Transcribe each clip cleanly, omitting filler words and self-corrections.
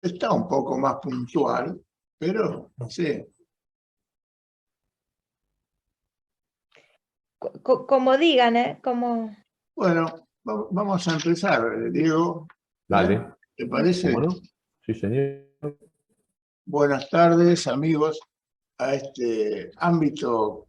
Está un poco más puntual, pero sí. Como digan, ¿eh? Como... Bueno, vamos a empezar, Diego. Dale. ¿Te parece? ¿Cómo no? Sí, señor. Buenas tardes, amigos, a este ámbito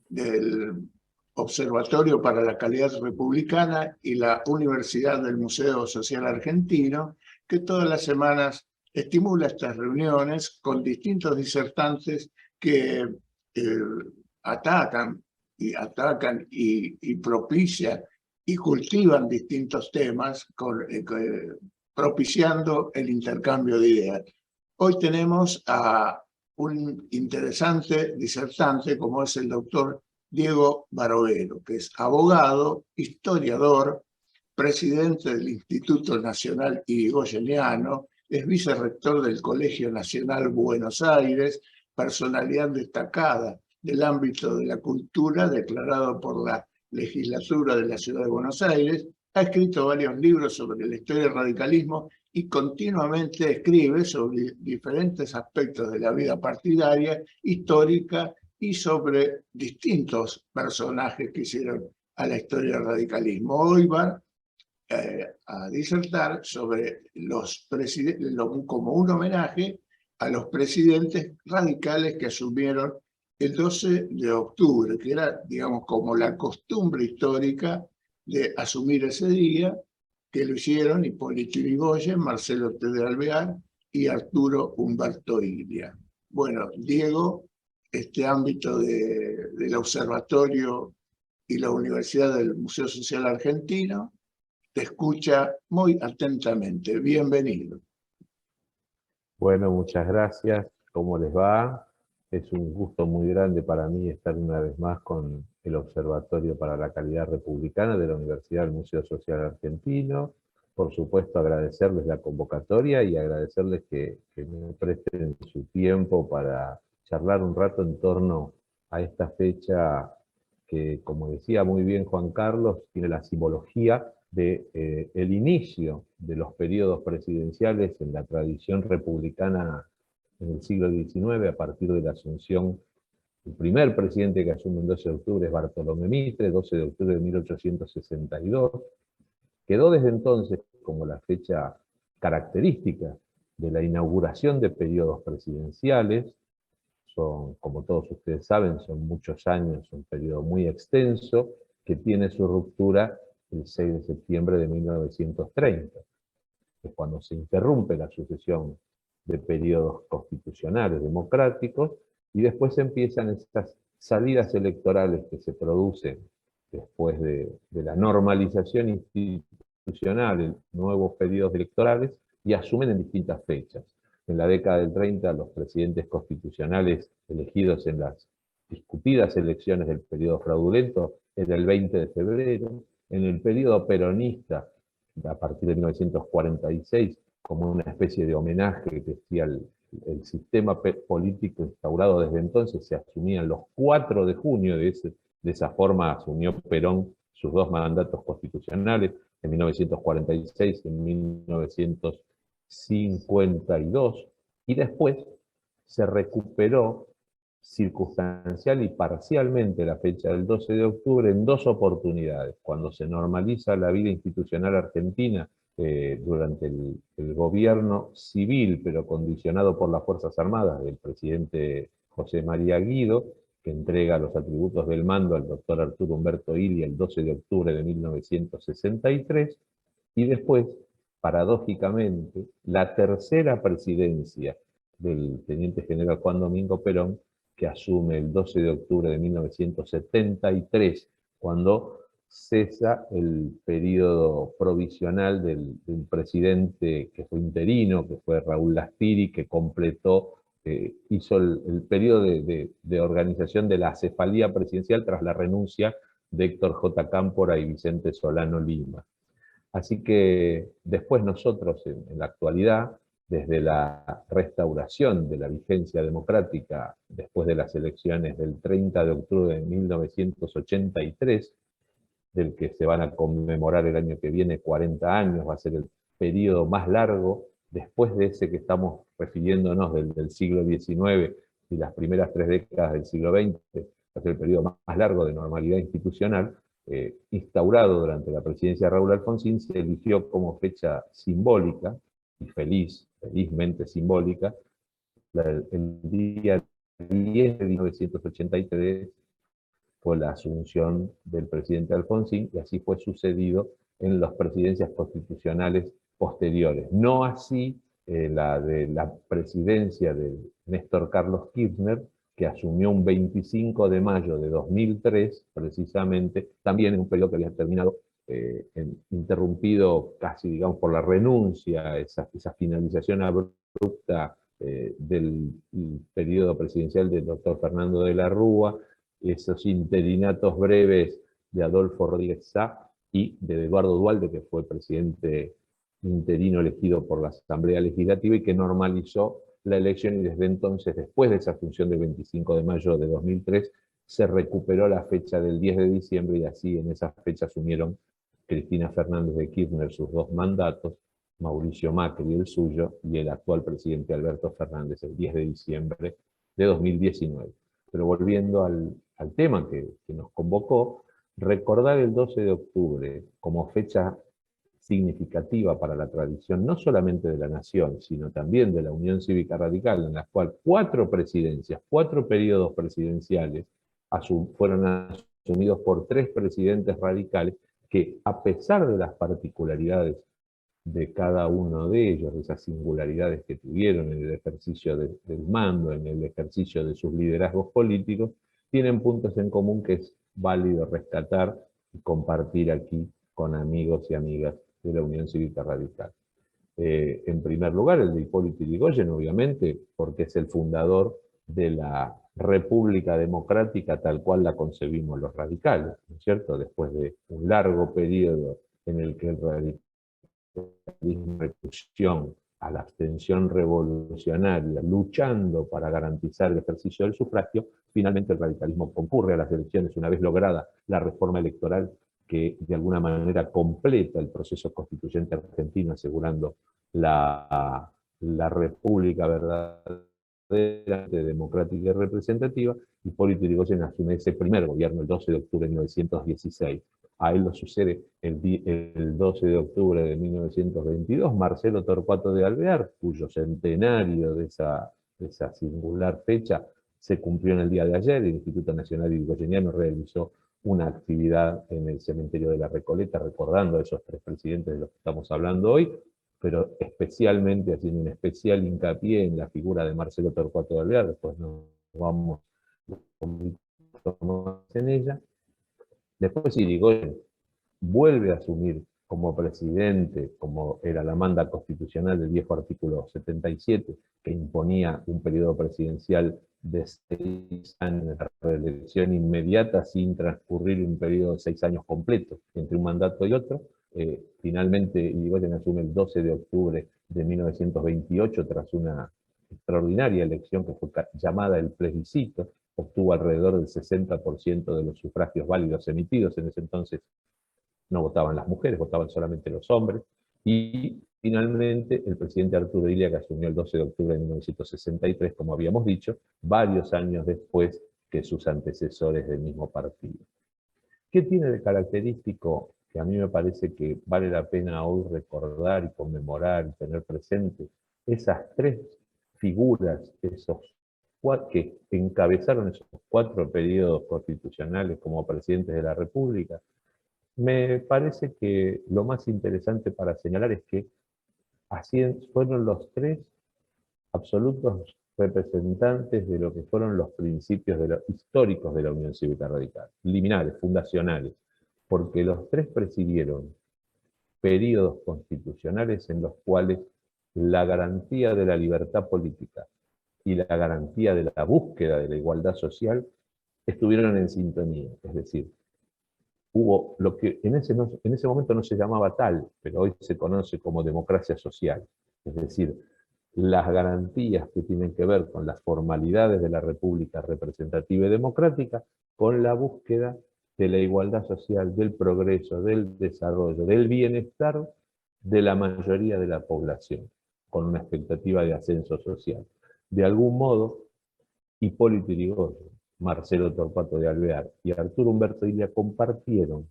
del Observatorio para la Calidad Republicana y la Universidad del Museo Social Argentino, que todas las semanas estimula estas reuniones con distintos disertantes que atacan y propician y cultivan distintos temas, propiciando el intercambio de ideas. Hoy tenemos a un interesante disertante como es el doctor Diego Barovero, que es abogado, historiador, presidente del Instituto Nacional Irigoyeniano, es vicerrector del Colegio Nacional Buenos Aires, personalidad destacada del ámbito de la cultura, declarado por la legislatura de la Ciudad de Buenos Aires, ha escrito varios libros sobre la historia del radicalismo y continuamente escribe sobre diferentes aspectos de la vida partidaria, histórica y sobre distintos personajes que hicieron a la historia del radicalismo. Hoy va a disertar sobre los presidentes, como un homenaje a los presidentes radicales que asumieron el 12 de octubre, que era, digamos, como la costumbre histórica de asumir ese día, que lo hicieron Hipólito Yrigoyen, Marcelo T. de Alvear y Arturo Umberto Illia. Bueno, Diego, este ámbito del observatorio y la Universidad del Museo Social Argentino, te escucha muy atentamente. Bienvenido. Bueno, muchas gracias. ¿Cómo les va? Es un gusto muy grande para mí estar una vez más con el Observatorio para la Calidad Republicana de la Universidad del Museo Social Argentino. Por supuesto, agradecerles la convocatoria y agradecerles que me presten su tiempo para charlar un rato en torno a esta fecha que, como decía muy bien Juan Carlos, tiene la simbología de el inicio de los periodos presidenciales en la tradición republicana en el siglo XIX, a partir de la asunción. El primer presidente que asume el 12 de octubre es Bartolomé Mitre, 12 de octubre de 1862. Quedó desde entonces como la fecha característica de la inauguración de periodos presidenciales. Son, como todos ustedes saben, son muchos años, un periodo muy extenso, que tiene su ruptura el 6 de septiembre de 1930, que es cuando se interrumpe la sucesión de periodos constitucionales democráticos, y después empiezan estas salidas electorales que se producen después de la normalización institucional, en nuevos periodos electorales, y asumen en distintas fechas. En la década del 30, los presidentes constitucionales elegidos en las discutidas elecciones del periodo fraudulento era el 20 de febrero. En el periodo peronista, a partir de 1946, como una especie de homenaje que hacía el sistema político instaurado desde entonces, se asumían los 4 de junio, de esa forma asumió Perón sus 2 mandatos constitucionales, en 1946 y en 1952, y después se recuperó circunstancial y parcialmente la fecha del 12 de octubre en 2 oportunidades, cuando se normaliza la vida institucional argentina durante el gobierno civil, pero condicionado por las Fuerzas Armadas del presidente José María Guido, que entrega los atributos del mando al doctor Arturo Umberto Illia el 12 de octubre de 1963, y después, paradójicamente, la tercera presidencia del teniente general Juan Domingo Perón, que asume el 12 de octubre de 1973, cuando cesa el periodo provisional del presidente que fue interino, que fue Raúl Lastiri, que completó, hizo el periodo de organización de la acefalía presidencial tras la renuncia de Héctor J. Cámpora y Vicente Solano Lima. Así que después nosotros, en la actualidad, desde la restauración de la vigencia democrática después de las elecciones del 30 de octubre de 1983, del que se van a conmemorar el año que viene 40 años, va a ser el periodo más largo después de ese que estamos refiriéndonos del siglo XIX y las primeras 3 décadas del siglo XX, va a ser el periodo más largo de normalidad institucional, instaurado durante la presidencia de Raúl Alfonsín, se eligió como fecha simbólica, y felizmente simbólica, el día 10 de 1983 fue la asunción del presidente Alfonsín, y así fue sucedido en las presidencias constitucionales posteriores. No así la de la presidencia de Néstor Carlos Kirchner, que asumió un 25 de mayo de 2003, precisamente, también en un periodo que había terminado, interrumpido casi, digamos, por la renuncia, esa finalización abrupta del periodo presidencial del doctor Fernando de la Rúa, esos interinatos breves de Adolfo Rodríguez Sá y de Eduardo Duhalde, que fue presidente interino elegido por la Asamblea Legislativa y que normalizó la elección, y desde entonces, después de esa función del 25 de mayo de 2003, se recuperó la fecha del 10 de diciembre, y así en esa fecha asumieron Cristina Fernández de Kirchner sus 2 mandatos, Mauricio Macri el suyo, y el actual presidente Alberto Fernández el 10 de diciembre de 2019. Pero volviendo al tema que nos convocó, recordar el 12 de octubre como fecha significativa para la tradición, no solamente de la nación, sino también de la Unión Cívica Radical, en la cual 4 presidencias, 4 periodos presidenciales fueron asumidos por 3 presidentes radicales que, a pesar de las particularidades de cada uno de ellos, de esas singularidades que tuvieron en el ejercicio del mando, en el ejercicio de sus liderazgos políticos, tienen puntos en común que es válido rescatar y compartir aquí con amigos y amigas de la Unión Cívica Radical. En primer lugar, el de Hipólito Yrigoyen, obviamente, porque es el fundador de la República Democrática tal cual la concebimos los radicales, ¿no es cierto? Después de un largo periodo en el que el radicalismo reclusión a la abstención revolucionaria, luchando para garantizar el ejercicio del sufragio, finalmente el radicalismo concurre a las elecciones una vez lograda la reforma electoral que de alguna manera completa el proceso constituyente argentino, asegurando la república verdadera, democrática y representativa. Hipólito Yrigoyen asume ese primer gobierno el 12 de octubre de 1916. A él lo sucede el 12 de octubre de 1922 Marcelo Torcuato de Alvear, cuyo centenario de esa singular fecha se cumplió en el día de ayer. El Instituto Nacional Yrigoyeniano realizó una actividad en el cementerio de la Recoleta, recordando a esos 3 presidentes de los que estamos hablando hoy, pero especialmente haciendo un especial hincapié en la figura de Marcelo Torcuato de Alvear. Después nos vamos un poquito más en ella. Después Yrigoyen vuelve a asumir como presidente, como era la manda constitucional del viejo artículo 77, que imponía un periodo presidencial de 6 años de reelección inmediata sin transcurrir un periodo de 6 años completos entre un mandato y otro. Finalmente Yrigoyen asume el 12 de octubre de 1928 tras una extraordinaria elección que fue llamada el plebiscito. Obtuvo alrededor del 60% de los sufragios válidos emitidos. En ese entonces no votaban las mujeres, votaban solamente los hombres. Y finalmente el presidente Arturo Illia, que asumió el 12 de octubre de 1963, como habíamos dicho, varios años después que sus antecesores del mismo partido. ¿Qué tiene de característico que a mí me parece que vale la pena hoy recordar y conmemorar y tener presente? Esas 3 figuras, que encabezaron esos 4 periodos constitucionales como presidentes de la República. Me parece que lo más interesante para señalar es que así fueron los 3 absolutos representantes de lo que fueron los principios históricos de la Unión Cívica Radical, liminares, fundacionales, porque los 3 presidieron periodos constitucionales en los cuales la garantía de la libertad política y la garantía de la búsqueda de la igualdad social estuvieron en sintonía. Es decir, hubo lo que en ese momento no se llamaba tal, pero hoy se conoce como democracia social. Es decir, las garantías que tienen que ver con las formalidades de la República representativa y democrática, con la búsqueda de la igualdad social, del progreso, del desarrollo, del bienestar de la mayoría de la población, con una expectativa de ascenso social. De algún modo, Hipólito Yrigoyen, Marcelo Torcuato de Alvear y Arturo Umberto Illia compartieron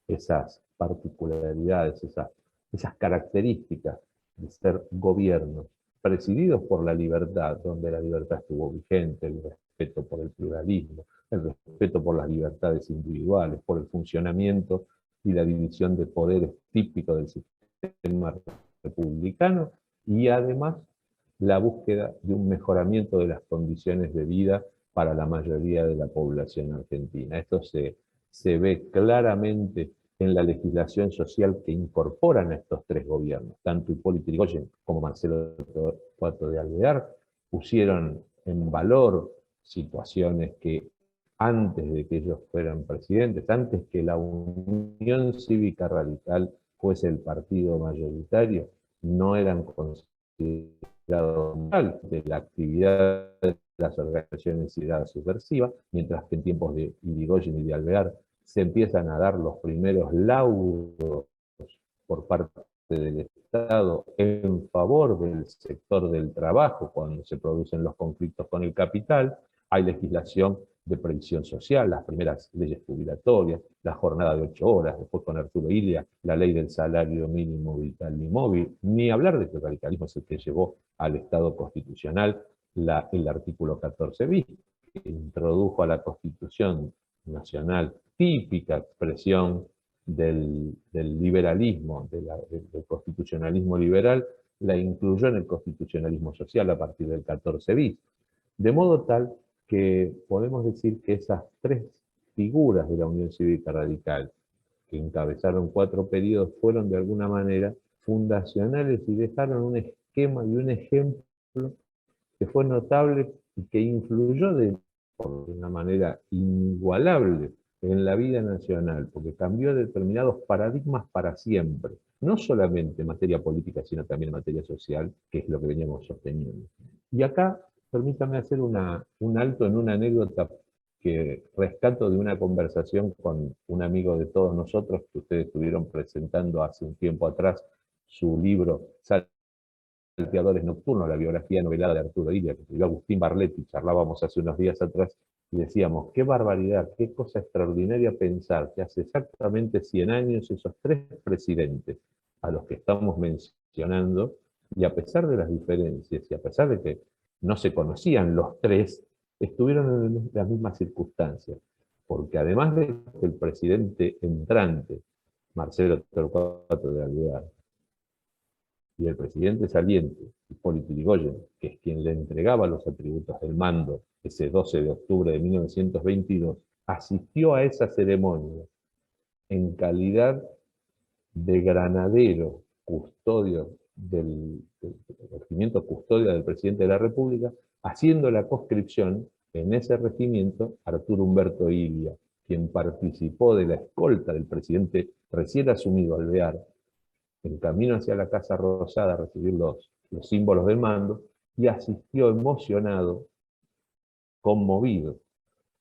esas particularidades, esas características de ser gobiernos presididos por la libertad, donde la libertad estuvo vigente, el respeto por el pluralismo, el respeto por las libertades individuales, por el funcionamiento y la división de poderes típico del sistema republicano, y además la búsqueda de un mejoramiento de las condiciones de vida para la mayoría de la población argentina. Esto se ve claramente en la legislación social que incorporan a estos tres gobiernos. Tanto Hipólito Yrigoyen como Marcelo Torcuato de Alvear pusieron en valor situaciones que antes de que ellos fueran presidentes, antes que la Unión Cívica Radical fuese el partido mayoritario, no eran considerados mal de la actividad de las organizaciones subversivas, mientras que en tiempos de Yrigoyen y de Alvear se empiezan a dar los primeros laudos por parte del Estado en favor del sector del trabajo cuando se producen los conflictos con el capital. Hay legislación de previsión social, las primeras leyes jubilatorias, la jornada de 8 horas, después con Arturo Illia, la ley del salario mínimo vital y móvil, ni hablar de que el radicalismo es el que llevó al Estado constitucional el artículo 14 bis, que introdujo a la Constitución Nacional, típica expresión del liberalismo, del constitucionalismo liberal, la incluyó en el constitucionalismo social a partir del 14 bis. De modo tal que podemos decir que esas tres figuras de la Unión Cívica Radical, que encabezaron 4 periodos, fueron de alguna manera fundacionales y dejaron un esquema y un ejemplo que fue notable y que influyó de una manera inigualable en la vida nacional, porque cambió determinados paradigmas para siempre, no solamente en materia política, sino también en materia social, que es lo que veníamos sosteniendo. Y acá, permítame hacer un alto en una anécdota que rescato de una conversación con un amigo de todos nosotros, que ustedes estuvieron presentando hace un tiempo atrás su libro Salteadores Nocturnos, la biografía novelada de Arturo Illia, que escribió Agustín Barletti. Charlábamos hace unos días atrás y decíamos, qué barbaridad, qué cosa extraordinaria pensar que hace exactamente 100 años esos 3 presidentes a los que estamos mencionando, y a pesar de las diferencias y a pesar de que no se conocían los 3, estuvieron en las mismas circunstancias, porque además de que el presidente entrante, Marcelo Torcuato de Alvear, y el presidente saliente, Hipólito Yrigoyen, que es quien le entregaba los atributos del mando ese 12 de octubre de 1922, asistió a esa ceremonia en calidad de granadero, custodio del regimiento custodia del presidente de la República, haciendo la conscripción en ese regimiento Arturo Umberto Illia, quien participó de la escolta del presidente recién asumido Alvear, en camino hacia la Casa Rosada a recibir los símbolos del mando, y asistió emocionado, conmovido,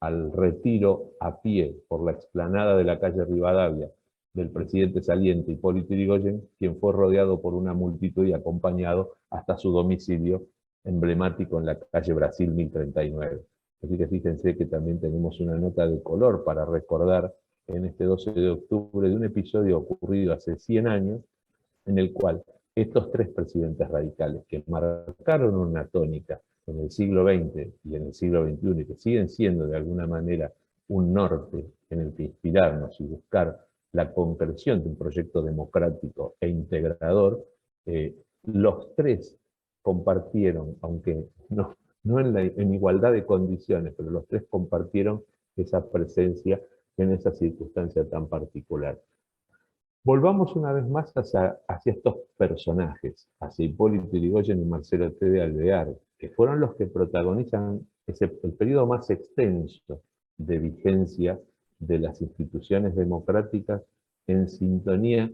al retiro a pie por la explanada de la calle Rivadavia del presidente saliente Hipólito Yrigoyen, quien fue rodeado por una multitud y acompañado hasta su domicilio emblemático en la calle Brasil 1039. Así que fíjense que también tenemos una nota de color para recordar en este 12 de octubre de un episodio ocurrido hace 100 años, en el cual estos 3 presidentes radicales que marcaron una tónica en el siglo XX y en el siglo XXI, y que siguen siendo de alguna manera un norte en el que inspirarnos y buscar la concreción de un proyecto democrático e integrador, los 3 compartieron, aunque no en igualdad de condiciones, pero los 3 compartieron esa presencia en esa circunstancia tan particular. Volvamos una vez más hacia estos personajes, hacia Hipólito Yrigoyen y Marcelo T. de Alvear, que fueron los que protagonizan el periodo más extenso de vigencia de las instituciones democráticas en sintonía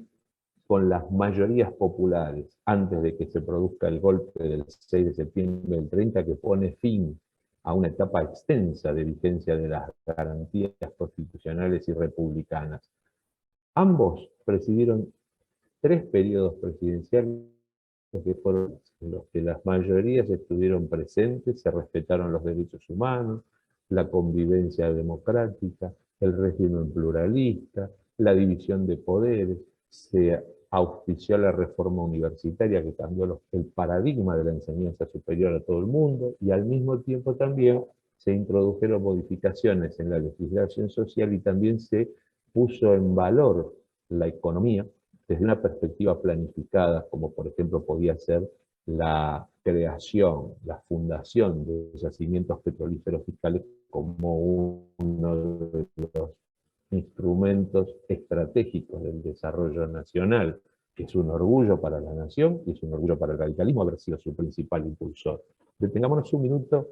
con las mayorías populares, antes de que se produzca el golpe del 6 de septiembre del 30, que pone fin a una etapa extensa de vigencia de las garantías constitucionales y republicanas. Ambos presidieron 3 periodos presidenciales que fueron en los que las mayorías estuvieron presentes, se respetaron los derechos humanos, la convivencia democrática, el régimen pluralista, la división de poderes, se auspició la reforma universitaria que cambió el paradigma de la enseñanza superior a todo el mundo, y al mismo tiempo también se introdujeron modificaciones en la legislación social y también se puso en valor la economía desde una perspectiva planificada, como por ejemplo podía ser la creación, la fundación de yacimientos petrolíferos fiscales como uno de los instrumentos estratégicos del desarrollo nacional, que es un orgullo para la nación y es un orgullo para el radicalismo haber sido su principal impulsor. Detengámonos un minuto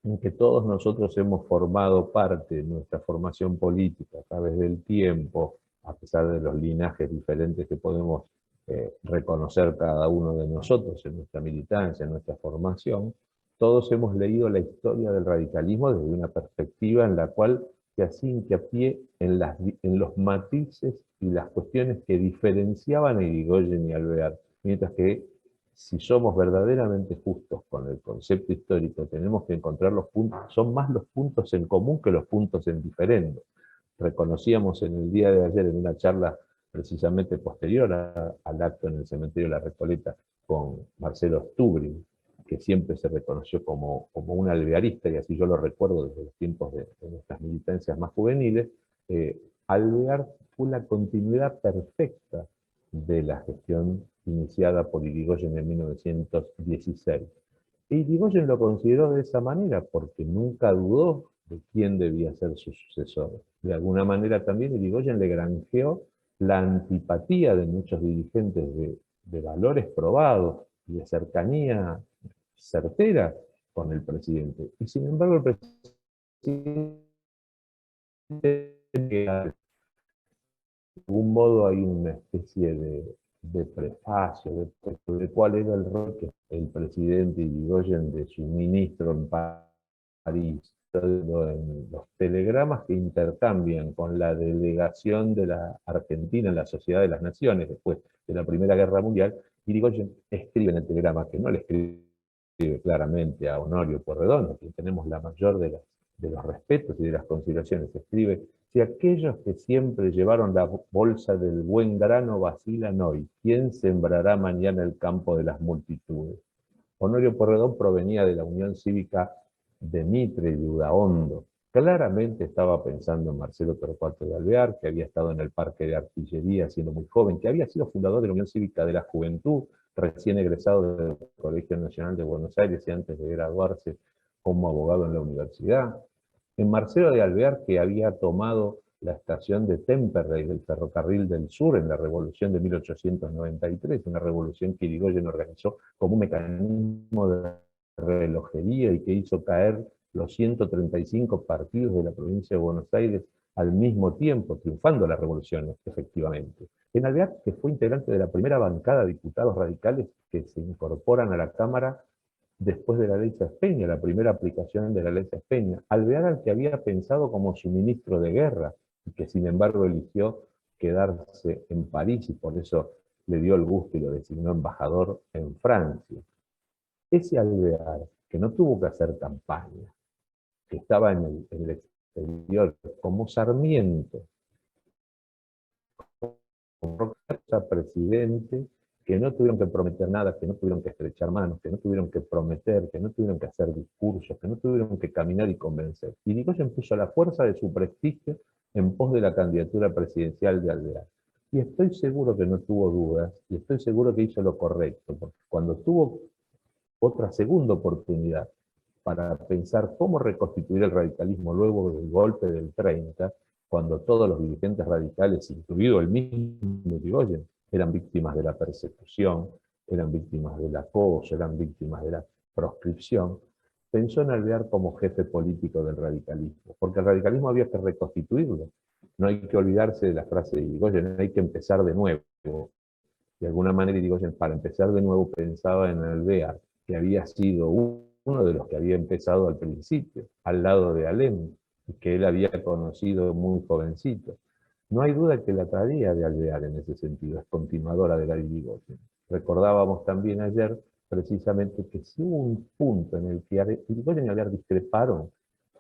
en que todos nosotros hemos formado parte de nuestra formación política a través del tiempo, a pesar de los linajes diferentes que podemos reconocer cada uno de nosotros en nuestra militancia, en nuestra formación. Todos hemos leído la historia del radicalismo desde una perspectiva en la cual se hacía hincapié en los matices y las cuestiones que diferenciaban a Irigoyen y Alvear, mientras que si somos verdaderamente justos con el concepto histórico, tenemos que encontrar los puntos, son más los puntos en común que los puntos en diferendo. Reconocíamos en el día de ayer, en una charla precisamente posterior al acto en el cementerio de la Recoleta con Marcelo Stubrin, que siempre se reconoció como un alvearista, y así yo lo recuerdo desde los tiempos de nuestras militancias más juveniles. Alvear fue la continuidad perfecta de la gestión iniciada por Irigoyen en 1916. E Irigoyen lo consideró de esa manera porque nunca dudó de quién debía ser su sucesor. De alguna manera también Irigoyen le granjeó la antipatía de muchos dirigentes de valores probados y de cercanía certera con el presidente. Y sin embargo el presidente, de algún modo hay una especie de prefacio de cuál era el rol que el presidente Irigoyen de su ministro en París, en los telegramas que intercambian con la delegación de la Argentina en la Sociedad de las Naciones después de la Primera Guerra Mundial. Irigoyen escribe en el telegrama, que no le escribe claramente a Honorio Porredón, a quien tenemos la mayor de los respetos y de las consideraciones, escribe: si aquellos que siempre llevaron la bolsa del buen grano vacilan hoy, ¿quién sembrará mañana el campo de las multitudes? Honorio Porredón provenía de la Unión Cívica de Mitre y de Udaondo. Claramente estaba pensando en Marcelo Torcuato de Alvear, que había estado en el Parque de Artillería siendo muy joven, que había sido fundador de la Unión Cívica de la Juventud, recién egresado del Colegio Nacional de Buenos Aires y antes de graduarse como abogado en la universidad. En Marcelo de Alvear, que había tomado la estación de Temperley del Ferrocarril del Sur en la Revolución de 1893, una revolución que Irigoyen organizó como un mecanismo de relojería y que hizo caer los 135 partidos de la provincia de Buenos Aires al mismo tiempo, triunfando la revolución, efectivamente. En Alvear, que fue integrante de la primera bancada de diputados radicales que se incorporan a la Cámara después de la ley Saspeña, la primera aplicación de la ley Saspeña. Alvear, al que había pensado como su ministro de guerra, y que sin embargo eligió quedarse en París y por eso le dio el gusto y lo designó embajador en Francia. Ese Alvear, que no tuvo que hacer campaña, que estaba en el exterior, como Sarmiento, como presidente, que no tuvieron que prometer nada, que no tuvieron que estrechar manos, que no tuvieron que prometer, que no tuvieron que hacer discursos, que no tuvieron que caminar y convencer. Y Irigoyen puso la fuerza de su prestigio en pos de la candidatura presidencial de Alvear. Y estoy seguro que no tuvo dudas, y estoy seguro que hizo lo correcto, porque cuando tuvo otra segunda oportunidad para pensar cómo reconstituir el radicalismo luego del golpe del 30, cuando todos los dirigentes radicales, incluido el mismo Irigoyen, eran víctimas de la persecución, eran víctimas del acoso, eran víctimas de la proscripción, pensó en Alvear como jefe político del radicalismo, porque el radicalismo había que reconstituirlo. No hay que olvidarse de la frase de Irigoyen, hay que empezar de nuevo. De alguna manera Irigoyen, para empezar de nuevo, pensaba en Alvear, que había sido uno de los que había empezado al principio, al lado de Alem, que él había conocido muy jovencito. No hay duda que la tarea de Alvear en ese sentido es continuadora de la de Irigoyen. recordábamos también ayer precisamente que si hubo un punto en el que Irigoyen y Alvear discreparon,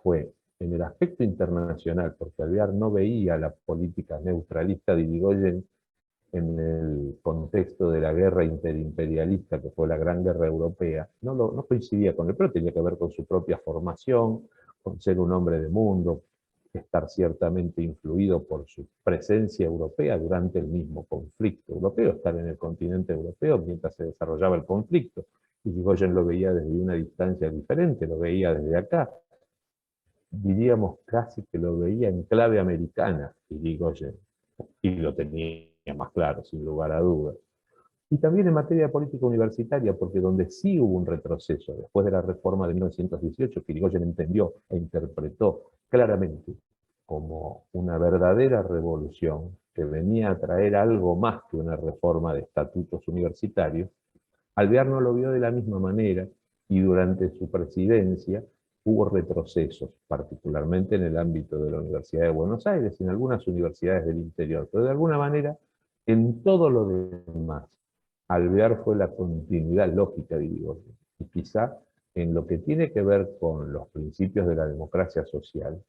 fue en el aspecto internacional, porque Alvear no veía la política neutralista de Irigoyen en el contexto de la guerra interimperialista, que fue la Gran Guerra Europea, no coincidía con él, pero tenía que ver con su propia formación, con ser un hombre de mundo, estar ciertamente influido por su presencia europea durante el mismo conflicto europeo, estar en el continente europeo mientras se desarrollaba el conflicto. Y Irigoyen lo veía desde una distancia diferente, lo veía desde acá. Diríamos casi que lo veía en clave americana, Irigoyen, y lo tenía más claro, sin lugar a dudas. Y también en materia de política universitaria, porque donde sí hubo un retroceso, después de la reforma de 1918, que Irigoyen entendió e interpretó claramente como una verdadera revolución, que venía a traer algo más que una reforma de estatutos universitarios, Alvear no lo vio de la misma manera, y durante su presidencia hubo retrocesos, particularmente en el ámbito de la Universidad de Buenos Aires y en algunas universidades del interior, pero de alguna manera, en todo lo demás, Alvear fue la continuidad lógica de Irigoyen. Y quizá en lo que tiene que ver con los principios de la democracia social,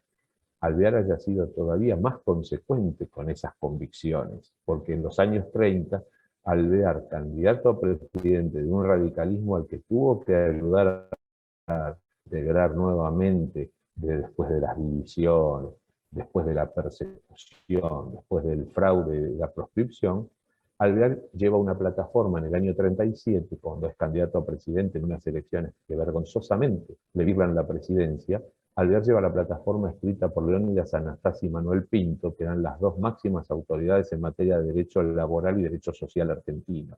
Alvear haya sido todavía más consecuente con esas convicciones, porque en los años 30, Alvear, candidato a presidente de un radicalismo al que tuvo que ayudar a integrar nuevamente después de las divisiones, después de la persecución, después del fraude de la proscripción, Alvear lleva una plataforma en el año 37, cuando es candidato a presidente en unas elecciones que vergonzosamente le libran la presidencia. Alvear lleva la plataforma escrita por Leónidas Anastasio y Manuel Pinto, que eran las dos máximas autoridades en materia de derecho laboral y derecho social argentino,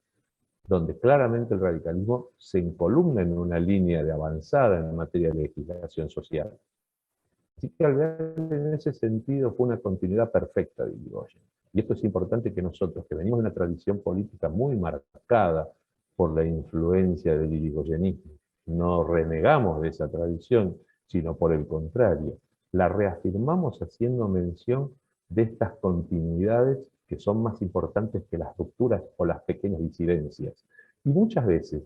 donde claramente el radicalismo se encolumna en una línea de avanzada en materia de legislación social. Así que Alvear en ese sentido fue una continuidad perfecta de Irigoyen. Y esto es importante que nosotros, que venimos de una tradición política muy marcada por la influencia del irigoyenismo, no renegamos de esa tradición, sino por el contrario, la reafirmamos haciendo mención de estas continuidades que son más importantes que las rupturas o las pequeñas disidencias. Y muchas veces,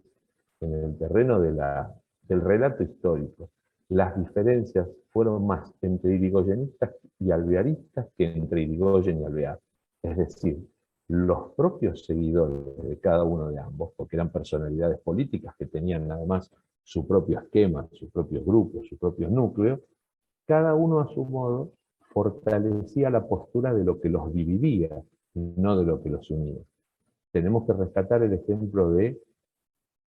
en el terreno del relato histórico, las diferencias fueron más entre irigoyenistas y alvearistas que entre Irigoyen y Alvear. Es decir, los propios seguidores de cada uno de ambos, porque eran personalidades políticas que tenían además su propio esquema, sus propios grupos, sus propios núcleos, cada uno a su modo fortalecía la postura de lo que los dividía, no de lo que los unía. Tenemos que rescatar el ejemplo de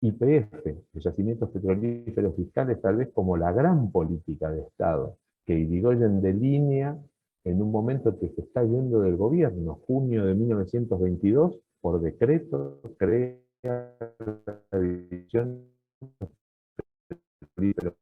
YPF, de Yacimientos Petrolíferos Fiscales, tal vez como la gran política de Estado, que Irigoyen delinea en un momento que se está yendo del gobierno. Junio de 1922, por decreto, crea la división petrolífera.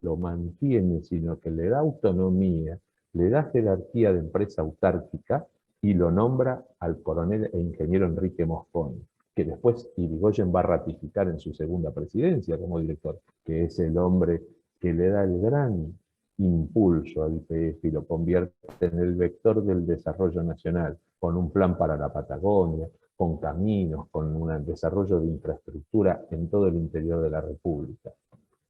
Lo mantiene, sino que le da autonomía, le da jerarquía de empresa autárquica y lo nombra al coronel e ingeniero Enrique Mosconi, que después Irigoyen va a ratificar en su segunda presidencia como director, que es el hombre que le da el gran impulso al YPF y lo convierte en el vector del desarrollo nacional, con un plan para la Patagonia, con caminos, con un desarrollo de infraestructura en todo el interior de la República.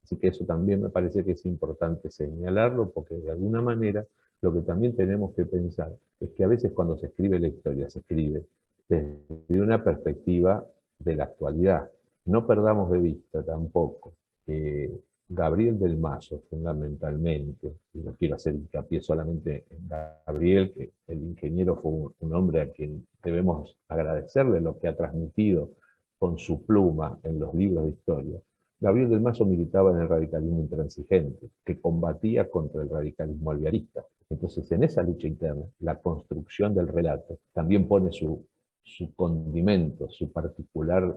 Así que eso también me parece que es importante señalarlo, porque de alguna manera lo que también tenemos que pensar es que a veces cuando se escribe la historia, se escribe desde una perspectiva de la actualidad. No perdamos de vista tampoco que Gabriel del Mazo, fundamentalmente, y no quiero hacer hincapié solamente en Gabriel, que el ingeniero fue un hombre a quien debemos agradecerle lo que ha transmitido con su pluma en los libros de historia. Gabriel del Mazo militaba en el radicalismo intransigente, que combatía contra el radicalismo alvearista. Entonces, en esa lucha interna, la construcción del relato también pone su condimento, su particular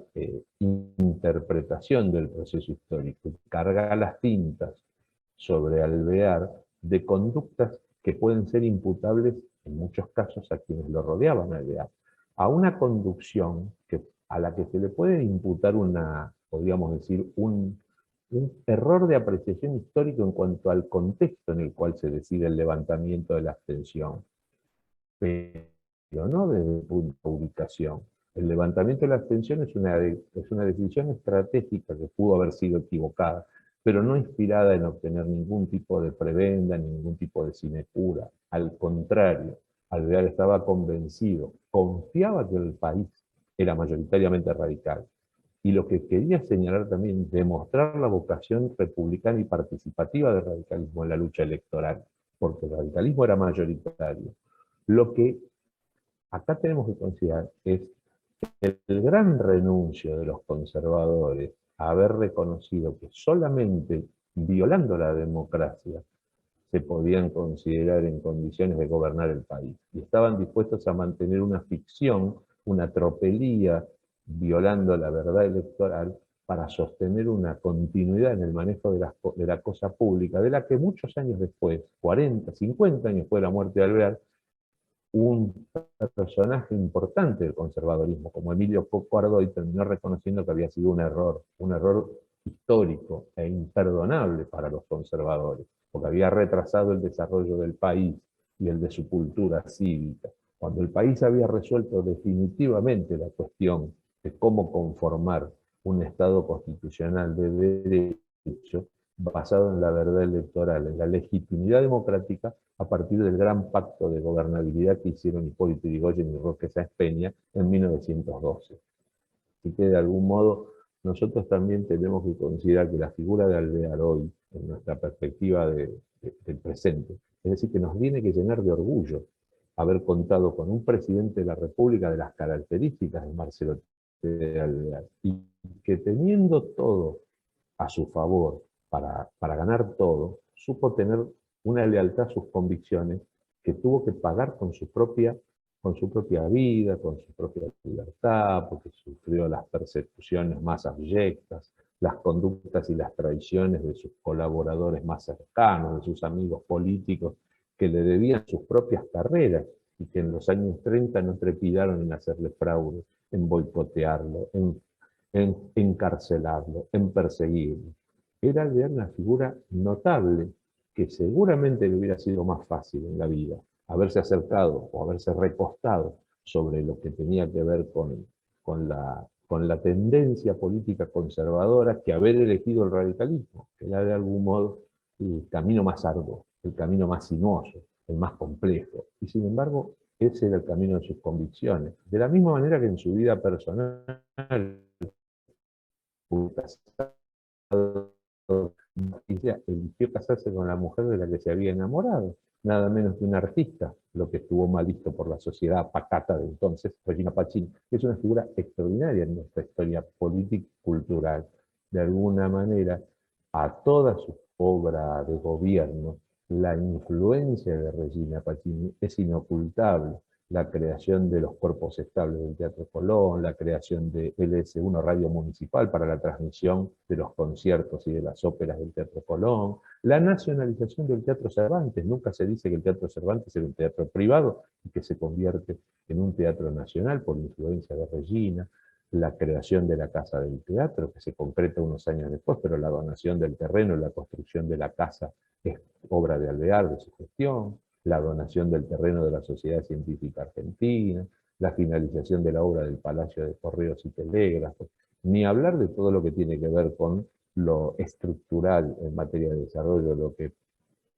interpretación del proceso histórico, carga las tintas sobre Alvear de conductas que pueden ser imputables en muchos casos a quienes lo rodeaban a Alvear, a una conducción a la que se le puede imputar podríamos decir, un error de apreciación histórico en cuanto al contexto en el cual se decide el levantamiento de la abstención, pero no desde el punto de ubicación, El levantamiento de la abstención es una decisión estratégica que pudo haber sido equivocada, pero no inspirada en obtener ningún tipo de prebenda, ningún tipo de sinecura. Al contrario, Alvear estaba convencido, confiaba que el país era mayoritariamente radical. Y lo que quería señalar también, demostrar la vocación republicana y participativa del radicalismo en la lucha electoral, porque el radicalismo era mayoritario. Lo que acá tenemos que considerar es el gran renuncio de los conservadores a haber reconocido que solamente violando la democracia se podían considerar en condiciones de gobernar el país. Y estaban dispuestos a mantener una ficción, una tropelía, violando la verdad electoral, para sostener una continuidad en el manejo de la cosa pública, de la que muchos años después, 40, 50 años después de la muerte de Alvear, un personaje importante del conservadorismo, como Emilio Coardoy, terminó reconociendo que había sido un error histórico e imperdonable para los conservadores, porque había retrasado el desarrollo del país y el de su cultura cívica. Cuando el país había resuelto definitivamente la cuestión de cómo conformar un Estado constitucional de derecho, basado en la verdad electoral, en la legitimidad democrática, a partir del gran pacto de gobernabilidad que hicieron Hipólito Yrigoyen y Roque Sáenz Peña en 1912. Así que de algún modo nosotros también tenemos que considerar que la figura de Alvear hoy, en nuestra perspectiva del presente, es decir, que nos tiene que llenar de orgullo haber contado con un presidente de la República de las características de Marcelo T. Alvear, y que teniendo todo a su favor para ganar todo, supo tener una lealtad a sus convicciones que tuvo que pagar con su propia vida, con su propia libertad, porque sufrió las persecuciones más abyectas, las conductas y las traiciones de sus colaboradores más cercanos, de sus amigos políticos, que le debían sus propias carreras y que en los años 30 no trepidaron en hacerle fraude, en boicotearlo, en encarcelarlo, en perseguirlo. Era Alvear una figura notable que seguramente le hubiera sido más fácil en la vida haberse acercado o haberse recostado sobre lo que tenía que ver con la tendencia política conservadora que haber elegido el radicalismo, que era de algún modo el camino más arduo, el camino más sinuoso, el más complejo. Y sin embargo, ese era el camino de sus convicciones. De la misma manera que en su vida personal, eligió casarse con la mujer de la que se había enamorado, nada menos que un artista, lo que estuvo mal visto por la sociedad pacata de entonces, Regina Pacini, que es una figura extraordinaria en nuestra historia política y cultural. De alguna manera, a toda su obra de gobierno, la influencia de Regina Pacini es inocultable. La creación de los cuerpos estables del Teatro Colón, la creación de LS1 Radio Municipal para la transmisión de los conciertos y de las óperas del Teatro Colón, la nacionalización del Teatro Cervantes. Nunca se dice que el Teatro Cervantes era un teatro privado y que se convierte en un teatro nacional por influencia de Regina, la creación de la Casa del Teatro, que se concreta unos años después, pero la donación del terreno y la construcción de la casa es obra de Alvear, de su gestión, la donación del terreno de la Sociedad Científica Argentina, la finalización de la obra del Palacio de Correos y Telégrafos, ni hablar de todo lo que tiene que ver con lo estructural en materia de desarrollo, lo que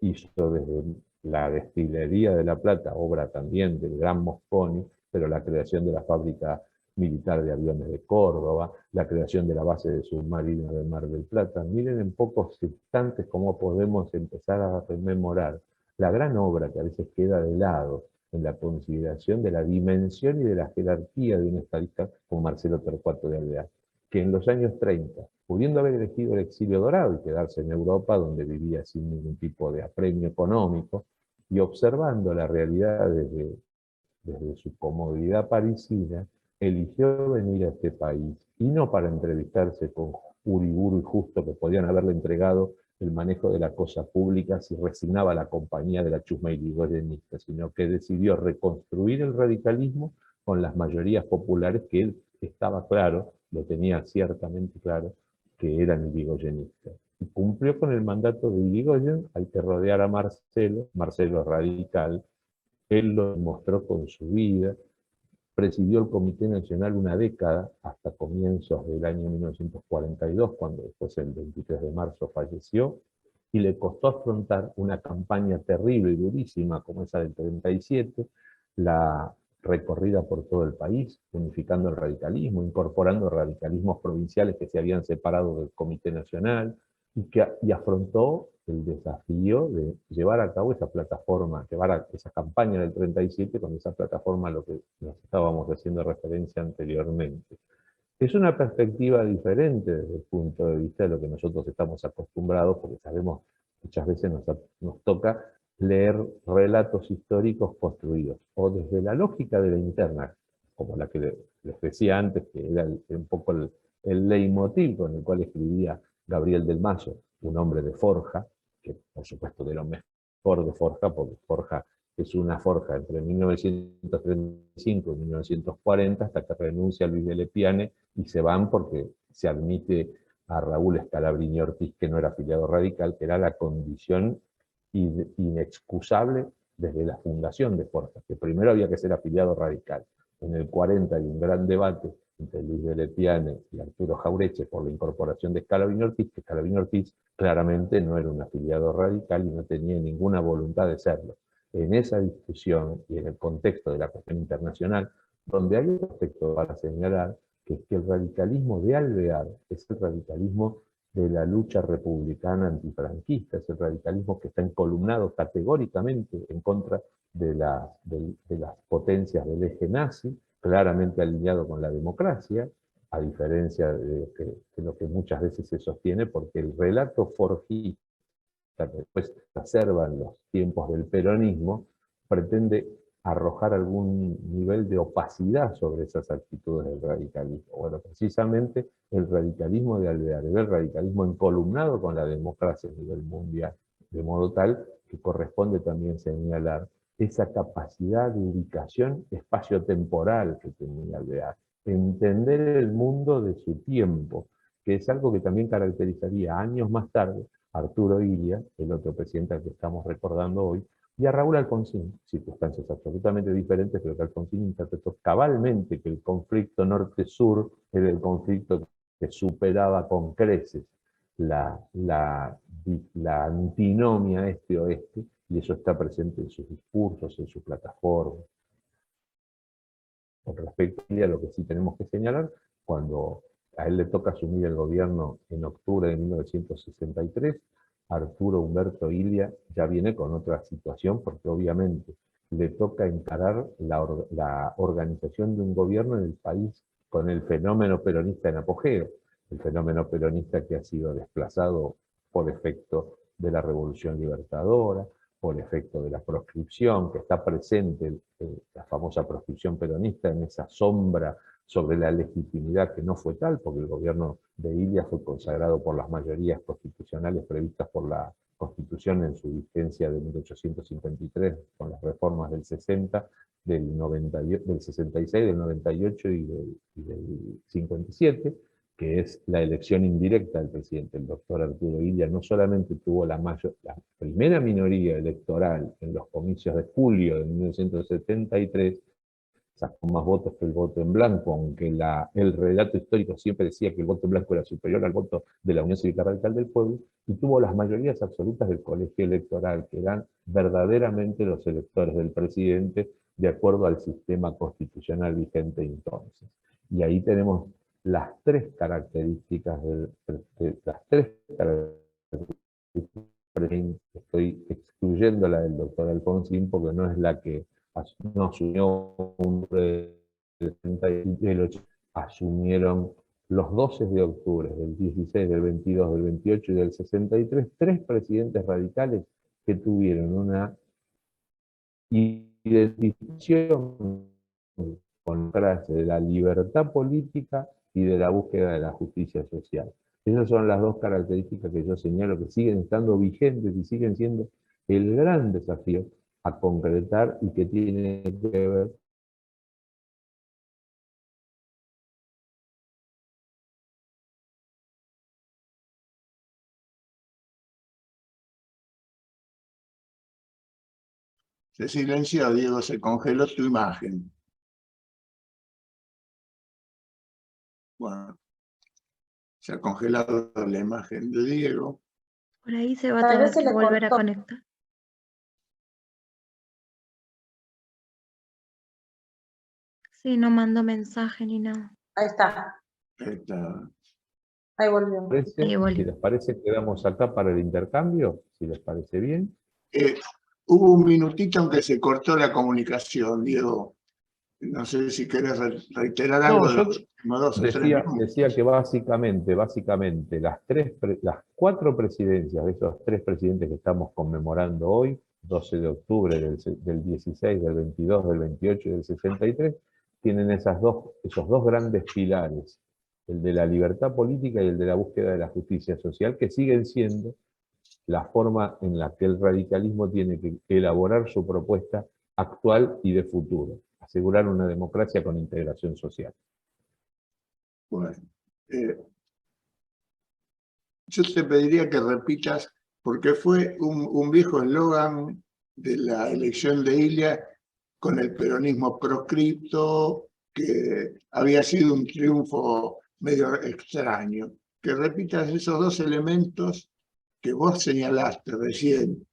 hizo desde la destilería de La Plata, obra también del gran Mosconi, pero la creación de la fábrica militar de aviones de Córdoba, la creación de la base de submarinos de Mar del Plata. Miren en pocos instantes cómo podemos empezar a rememorar la gran obra que a veces queda de lado en la consideración de la dimensión y de la jerarquía de un estadista como Marcelo Torcuato de Alvear, que en los años 30, pudiendo haber elegido el exilio dorado y quedarse en Europa, donde vivía sin ningún tipo de apremio económico, y observando la realidad desde su comodidad parisina, eligió venir a este país, y no para entrevistarse con Uriburu y Justo, que podían haberle entregado el manejo de la cosa pública si resignaba la compañía de la chusma irigoyenista, sino que decidió reconstruir el radicalismo con las mayorías populares que él estaba claro, lo tenía ciertamente claro, que eran irigoyenistas. Y cumplió con el mandato de Irigoyen, hay que rodear a Marcelo, Marcelo radical, él lo demostró con su vida, presidió el Comité Nacional una década, hasta comienzos del año 1942, cuando después el 23 de marzo falleció, y le costó afrontar una campaña terrible y durísima como esa del 37, la recorrida por todo el país, unificando el radicalismo, incorporando radicalismos provinciales que se habían separado del Comité Nacional, y afrontó el desafío de llevar a cabo esa plataforma, llevar a esa campaña del 37 con esa plataforma a lo que nos estábamos haciendo referencia anteriormente. Es una perspectiva diferente desde el punto de vista de lo que nosotros estamos acostumbrados, porque sabemos, muchas veces nos toca leer relatos históricos construidos, o desde la lógica de la interna, como la que les decía antes, que era un poco el leitmotiv con el cual escribía Gabriel del Mazo, un hombre de forja, que por supuesto de lo mejor de forja, porque forja es una forja entre 1935 y 1940, hasta que renuncia a Luis de Lepiane y se van porque se admite a Raúl Scalabrini Ortiz, que no era afiliado radical, que era la condición inexcusable desde la fundación de Forja, que primero había que ser afiliado radical. En el 40 hay un gran debate entre Luis de Lepiane y Arturo Jauretche por la incorporación de Scalabrini Ortiz, que Scalabrini Ortiz claramente no era un afiliado radical y no tenía ninguna voluntad de serlo. En esa discusión y en el contexto de la cuestión internacional, donde hay un aspecto para señalar, que es que el radicalismo de Alvear es el radicalismo de la lucha republicana antifranquista, es el radicalismo que está encolumnado categóricamente en contra de las potencias del eje nazi, claramente alineado con la democracia, a diferencia de lo que muchas veces se sostiene, porque el relato forjista que después exacerban los tiempos del peronismo, pretende arrojar algún nivel de opacidad sobre esas actitudes del radicalismo. Bueno, precisamente el radicalismo de Alvear, el radicalismo encolumnado con la democracia a nivel mundial, de modo tal que corresponde también señalar esa capacidad de ubicación espacio-temporal que tenía Alvear, entender el mundo de su tiempo, que es algo que también caracterizaría años más tarde Arturo Illia, el otro presidente al que estamos recordando hoy, y a Raúl Alfonsín, circunstancias absolutamente diferentes, pero que Alfonsín interpretó cabalmente que el conflicto norte-sur era el conflicto que superaba con creces la antinomia este-oeste, y eso está presente en sus discursos, en su plataforma. Con respecto a lo que sí tenemos que señalar, cuando a él le toca asumir el gobierno en octubre de 1963, Arturo Humberto Illia ya viene con otra situación, porque obviamente le toca encarar la organización de un gobierno en el país con el fenómeno peronista en apogeo, el fenómeno peronista que ha sido desplazado por efecto de la Revolución Libertadora, por efecto de la proscripción, que está presente, la famosa proscripción peronista, en esa sombra sobre la legitimidad que no fue tal, porque el gobierno de Illia fue consagrado por las mayorías constitucionales previstas por la Constitución en su vigencia de 1853, con las reformas del 60, del 66, del 98 y del 57, que es la elección indirecta del presidente. El doctor Arturo Illia no solamente tuvo la primera minoría electoral en los comicios de julio de 1973, sacó más votos que el voto en blanco, aunque el relato histórico siempre decía que el voto en blanco era superior al voto de la Unión Cívica Radical del Pueblo, y tuvo las mayorías absolutas del colegio electoral, que eran verdaderamente los electores del presidente, de acuerdo al sistema constitucional vigente entonces. Y ahí tenemos las tres características estoy excluyendo la del doctor Alfonsín porque no es la que no asumió un del 8, asumieron los 12 de octubre, del 16, del 22, del 28 y del 63, tres presidentes radicales que tuvieron una identificación con la frase de la libertad política y de la búsqueda de la justicia social. Esas son las dos características que yo señalo que siguen estando vigentes y siguen siendo el gran desafío a concretar y que tiene que ver Se silenció, Diego, se congeló tu imagen. Bueno, se ha congelado la imagen de Diego. Por ahí se va a Tal tener vez se que le volver a cortó. conectar. Sí, no mandó mensaje ni nada. Ahí está, Está- ahí volvió. ¿Parece? Ahí Si volvió. les parece, quedamos acá para el intercambio, si les parece bien. eh, hubo un minutito en que se cortó la comunicación, Diego. No sé si querés reiterar algo No, de yo los últimos 2 o 3 minutos. decía que básicamente, las 4 presidencias de esos 3 presidentes que estamos conmemorando hoy, 12 de octubre del 16, del 22, del 28 y del 63, tienen esos dos grandes pilares, el de la libertad política y el de la búsqueda de la justicia social, que siguen siendo la forma en la que el radicalismo tiene que elaborar su propuesta actual y de futuro, asegurar una democracia con integración social. Bueno, eh, yo te pediría que repitas, porque fue un viejo eslogan de la elección de Ilia con el peronismo proscripto, que había sido un triunfo medio extraño. Que repitas esos 2 elementos que vos señalaste recién,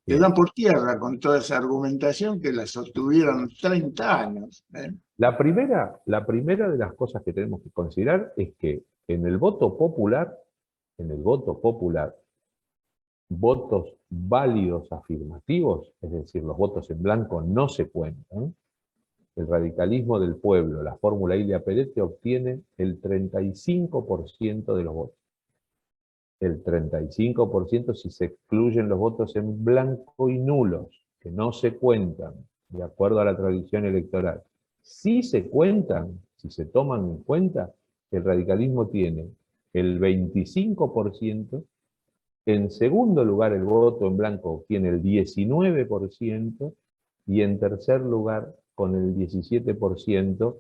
que Bien. dan por tierra con toda esa argumentación que la sostuvieron 30 años. La primera de las cosas que tenemos que considerar es que en el voto popular, votos válidos afirmativos, es decir, los votos en blanco no se cuentan. El radicalismo del pueblo, la fórmula Ilia Perete, obtiene el 35% de los votos. El 35% si se excluyen los votos en blanco y nulos, que no se cuentan, de acuerdo a la tradición electoral. Si se cuentan, si se toman en cuenta, el radicalismo tiene el 25%, en segundo lugar el voto en blanco obtiene el 19%, y en tercer lugar, con el 17%,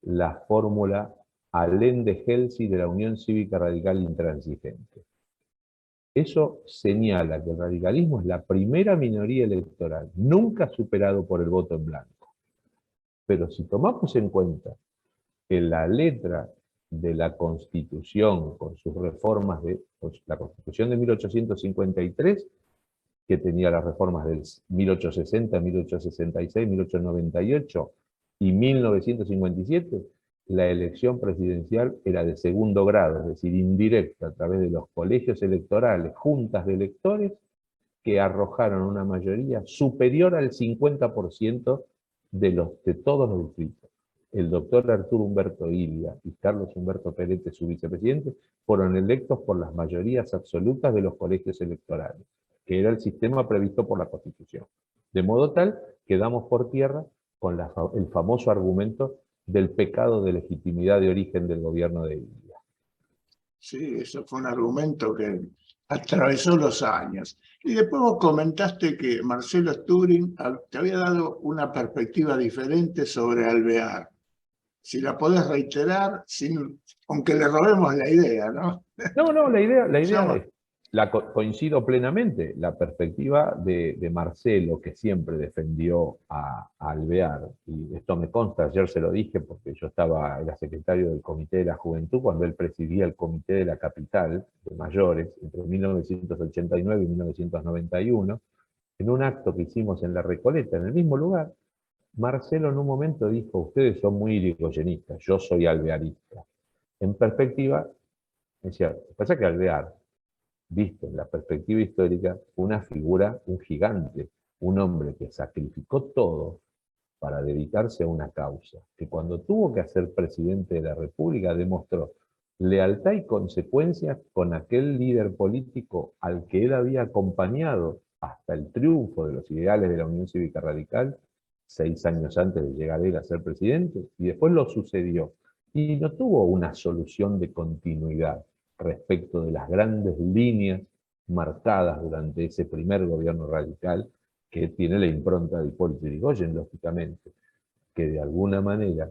la fórmula Allende-Helsi de la Unión Cívica Radical Intransigente. Eso señala que el radicalismo es la primera minoría electoral, nunca superado por el voto en blanco. Pero si tomamos en cuenta que la letra de la Constitución, con sus reformas la Constitución de 1853, que tenía las reformas del 1860, 1866, 1898 y 1957, la elección presidencial era de segundo grado, es decir, indirecta, a través de los colegios electorales, juntas de electores, que arrojaron una mayoría superior al 50% de todos los distritos. El doctor Arturo Umberto Ilia y Carlos Humberto Perete, su vicepresidente, fueron electos por las mayorías absolutas de los colegios electorales, que era el sistema previsto por la Constitución. De modo tal que damos por tierra con el famoso argumento del pecado de legitimidad de origen del gobierno de Ilia. Sí, eso fue un argumento que atravesó los años. Y después vos comentaste que Marcelo Sturing te había dado una perspectiva diferente sobre Alvear. Si la podés reiterar, aunque le robemos la idea, ¿no? No, la idea Somos- es, coincido plenamente, la perspectiva de Marcelo, que siempre defendió a Alvear, y esto me consta, ayer se lo dije porque yo era secretario del Comité de la Juventud cuando él presidía el Comité de la Capital de Mayores, entre 1989 y 1991, en un acto que hicimos en La Recoleta, en el mismo lugar. Marcelo en un momento dijo: ustedes son muy irigoyenistas, yo soy alvearista. En perspectiva, decía, pasa que Alvear, visto en la perspectiva histórica, una figura, un gigante, un hombre que sacrificó todo para dedicarse a una causa, que cuando tuvo que ser presidente de la República demostró lealtad y consecuencia con aquel líder político al que él había acompañado hasta el triunfo de los ideales de la Unión Cívica Radical, 6 años antes de llegar él a ser presidente, y después lo sucedió. Y no tuvo una solución de continuidad respecto de las grandes líneas marcadas durante ese primer gobierno radical, que tiene la impronta de Hipólito Yrigoyen, lógicamente, que de alguna manera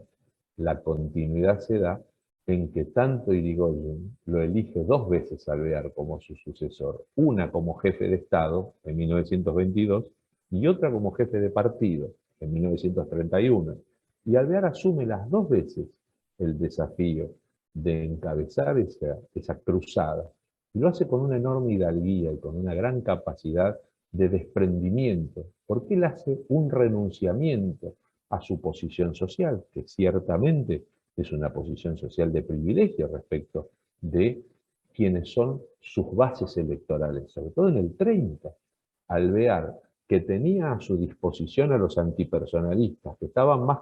la continuidad se da en que tanto Yrigoyen lo elige 2 veces a Alvear como su sucesor, una como jefe de Estado en 1922 y otra como jefe de partido en 1931. Y Alvear asume las 2 veces el desafío de encabezar esa cruzada. Y lo hace con una enorme hidalguía y con una gran capacidad de desprendimiento, porque él hace un renunciamiento a su posición social, que ciertamente es una posición social de privilegio respecto de quienes son sus bases electorales, sobre todo en el 30, Alvear, que tenía a su disposición a los antipersonalistas, que estaban más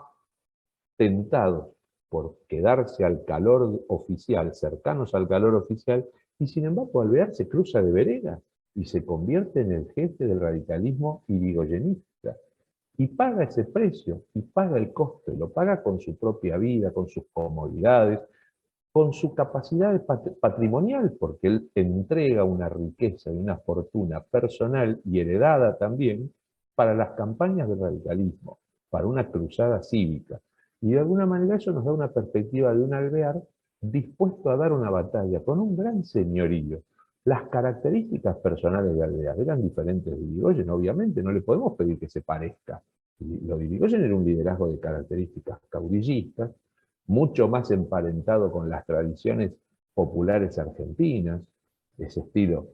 tentados por quedarse al calor oficial, cercanos al calor oficial, y sin embargo Alvear se cruza de vereda y se convierte en el jefe del radicalismo irigoyenista. Y paga ese precio, y paga el costo, y lo paga con su propia vida, con sus comodidades, con su capacidad patrimonial, porque él entrega una riqueza y una fortuna personal y heredada también para las campañas del radicalismo, para una cruzada cívica. Y de alguna manera eso nos da una perspectiva de un Alvear dispuesto a dar una batalla con un gran señorío. Las características personales de Alvear eran diferentes de Irigoyen, obviamente, no le podemos pedir que se parezca. Lo de Irigoyen era un liderazgo de características caudillistas, mucho más emparentado con las tradiciones populares argentinas, ese estilo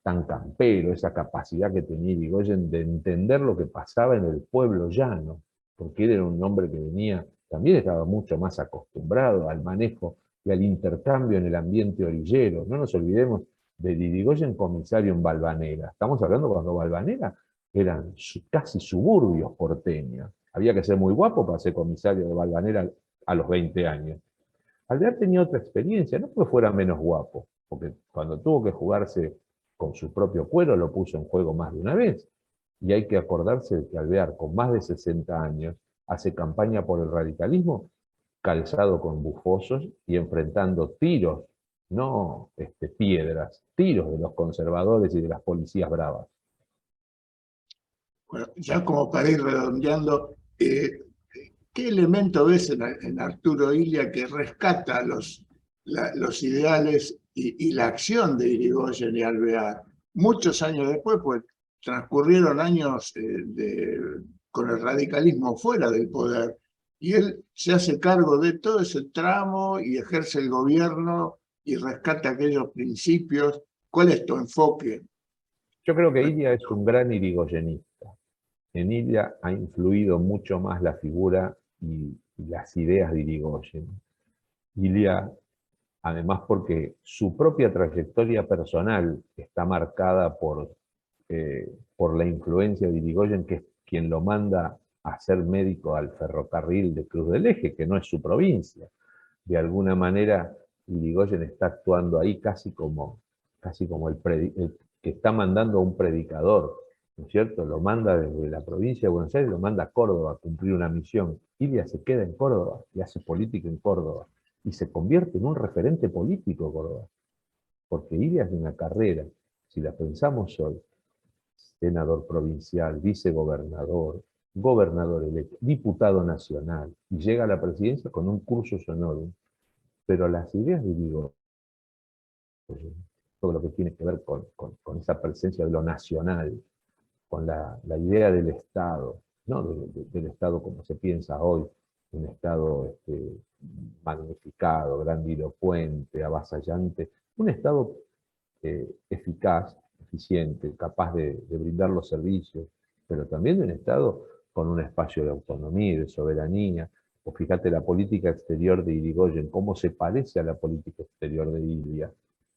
tan campero, esa capacidad que tenía Irigoyen de entender lo que pasaba en el pueblo llano, porque él era un hombre que venía, también estaba mucho más acostumbrado al manejo y al intercambio en el ambiente orillero. No nos olvidemos de Irigoyen comisario en Valvanera. Estamos hablando cuando Valvanera eran casi suburbios porteños. Había que ser muy guapo para ser comisario de Valvanera a los 20 años. Alvear tenía otra experiencia, no porque fuera menos guapo, porque cuando tuvo que jugarse con su propio cuero lo puso en juego más de una vez. Y hay que acordarse de que Alvear, con más de 60 años, hace campaña por el radicalismo calzado con bufosos y enfrentando tiros, no piedras, tiros de los conservadores y de las policías bravas. Bueno, ya como para ir redondeando, ¿qué elemento ves en Arturo Illia que rescata los ideales y la acción de Irigoyen y Alvear? Muchos años después, pues transcurrieron años con el radicalismo fuera del poder, y él se hace cargo de todo ese tramo y ejerce el gobierno y rescata aquellos principios. ¿Cuál es tu enfoque? Yo creo que Illia es un gran irigoyenista. En Illia ha influido mucho más la figura y las ideas de Irigoyen. Illia, además porque su propia trayectoria personal está marcada por la influencia de Irigoyen, que es quien lo manda a ser médico al ferrocarril de Cruz del Eje, que no es su provincia. De alguna manera, Irigoyen está actuando ahí casi como el que está mandando a un predicador, ¿no es cierto? Lo manda desde la provincia de Buenos Aires, lo manda a Córdoba a cumplir una misión. Illia se queda en Córdoba y hace política en Córdoba. Y se convierte en un referente político Córdoba. Porque Illia es una carrera, si la pensamos hoy, senador provincial, vicegobernador, gobernador electo, diputado nacional, y llega a la presidencia con un cursus honorum. Pero las ideas de Irigoyen, todo lo que tiene que ver con esa presencia de lo nacional, con la idea del Estado, no del Estado como se piensa hoy, un Estado magnificado, grandilocuente, avasallante, un Estado eficaz, eficiente, capaz de brindar los servicios, pero también de un Estado con un espacio de autonomía y de soberanía. O fíjate la política exterior de Irigoyen, cómo se parece a la política exterior de Illia.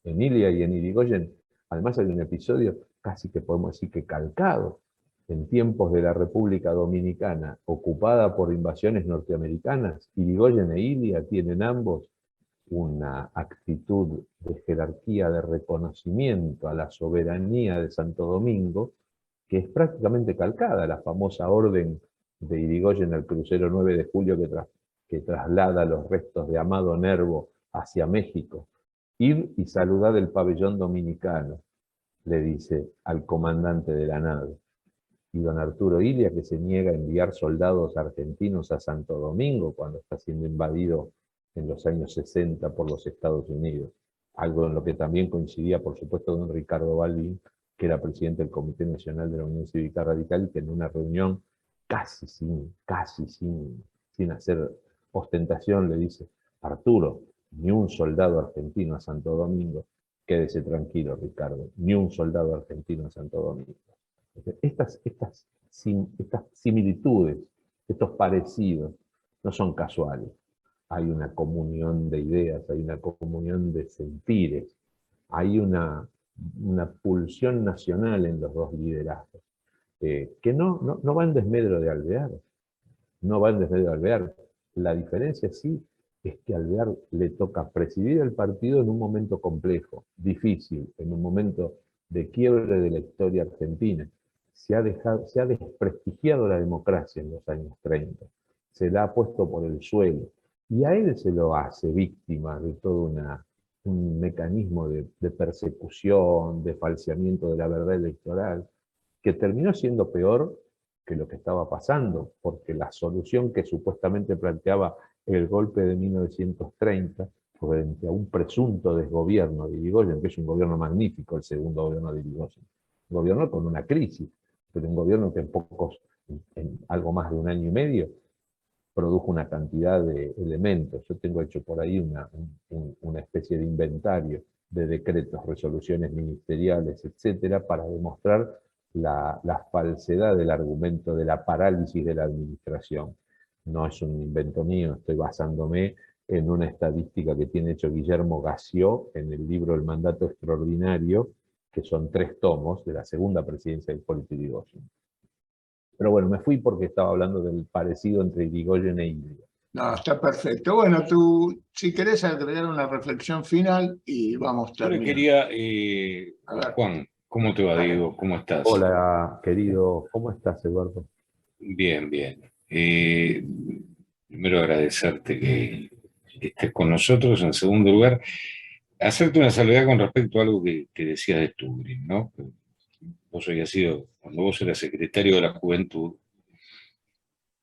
En Illia y en Irigoyen, además hay un episodio casi que podemos decir que calcado. En tiempos de la República Dominicana, ocupada por invasiones norteamericanas, Irigoyen e Illia tienen ambos una actitud de jerarquía, de reconocimiento a la soberanía de Santo Domingo, que es prácticamente calcada, la famosa orden de Irigoyen al crucero 9 de julio que traslada los restos de Amado Nervo hacia México. Ir y saludar el pabellón dominicano, le dice al comandante de la nave. Y don Arturo Illia, que se niega a enviar soldados argentinos a Santo Domingo cuando está siendo invadido en los años 60 por los Estados Unidos. Algo en lo que también coincidía, por supuesto, don Ricardo Balbín, que era presidente del Comité Nacional de la Unión Cívica Radical, y que en una reunión casi sin hacer ostentación le dice: Arturo, ni un soldado argentino a Santo Domingo. Quédese tranquilo, Ricardo, ni un soldado argentino a Santo Domingo. Estas similitudes, estos parecidos, no son casuales. Hay una comunión de ideas, hay una comunión de sentires, hay una pulsión nacional en los dos liderazgos, que no va en desmedro de Alvear, no va en desmedro de Alvear. La diferencia sí es que a Alvear le toca presidir el partido en un momento complejo, difícil, en un momento de quiebre de la historia argentina. Se ha desprestigiado la democracia en los años 30, se la ha puesto por el suelo, y a él se lo hace víctima de todo un mecanismo de persecución, de falseamiento de la verdad electoral, que terminó siendo peor que lo que estaba pasando, porque la solución que supuestamente planteaba el golpe de 1930, frente a un presunto desgobierno de Irigoyen, que es un gobierno magnífico, el segundo gobierno de Irigoyen, un gobierno con una crisis, pero un gobierno que en algo más de un año y medio, produjo una cantidad de elementos. Yo tengo hecho por ahí una especie de inventario de decretos, resoluciones ministeriales, etcétera, para demostrar la falsedad del argumento de la parálisis de la administración. No es un invento mío, estoy basándome en una estadística que tiene hecho Guillermo Gació en el libro El mandato extraordinario, que son 3 tomos de la segunda presidencia de Hipólito Yrigoyen. Pero bueno, me fui porque estaba hablando del parecido entre Irigoyen e Iliria. No, está perfecto. Bueno, tú, si querés agregar una reflexión final y vamos Yo le terminando. quería, A ver. Juan, ¿cómo te va, Diego? ¿Cómo estás? Hola, querido, ¿cómo estás, Eduardo? Bien, bien. Primero agradecerte que estés con nosotros. En segundo lugar, hacerte una salvedad con respecto a algo que decías de Stubrin, ¿no? Vos habías sido, cuando vos eras secretario de la Juventud,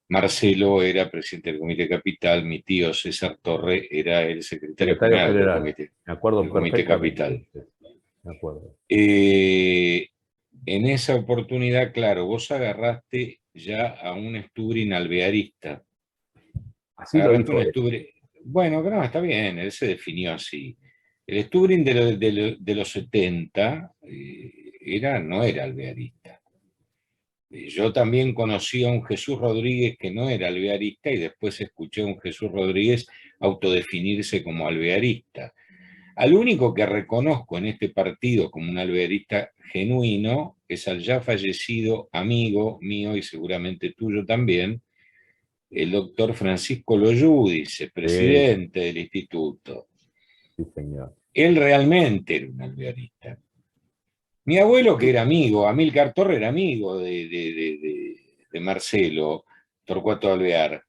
Marcelo era presidente del Comité Capital, mi tío César Torre era el secretario Secretario general del general, me acuerdo Comité perfectamente. Capital. Me acuerdo. En esa oportunidad, claro, vos agarraste ya a un Stubrin alvearista. Así lo Agarraste dijo un él. Stubrin. Bueno, no, está bien, él se definió así. El Stubrin de los 70 no era alvearista. Yo también conocí a un Jesús Rodríguez que no era alvearista y después escuché a un Jesús Rodríguez autodefinirse como alvearista. Al único que reconozco en este partido como un alvearista genuino es al ya fallecido amigo mío y seguramente tuyo también, el doctor Francisco Loyudice, presidente del instituto. Sí, señor. Él realmente era un alvearista. Mi abuelo, que era amigo, Amílcar Torre era amigo de Marcelo Torcuato Alvear.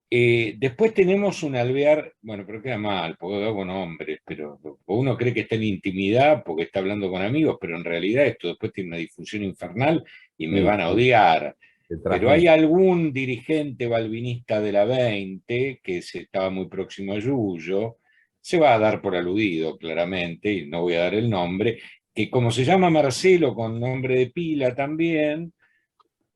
Después tenemos un Alvear, bueno, pero queda mal, porque hago nombres, pero uno cree que está en intimidad porque está hablando con amigos, pero en realidad esto después tiene una difusión infernal y me Sí, van a odiar. se Pero hay transmite. algún dirigente balvinista de la 20 que estaba muy próximo a Yuyo, se va a dar por aludido claramente, y no voy a dar el nombre, que como se llama Marcelo con nombre de pila también,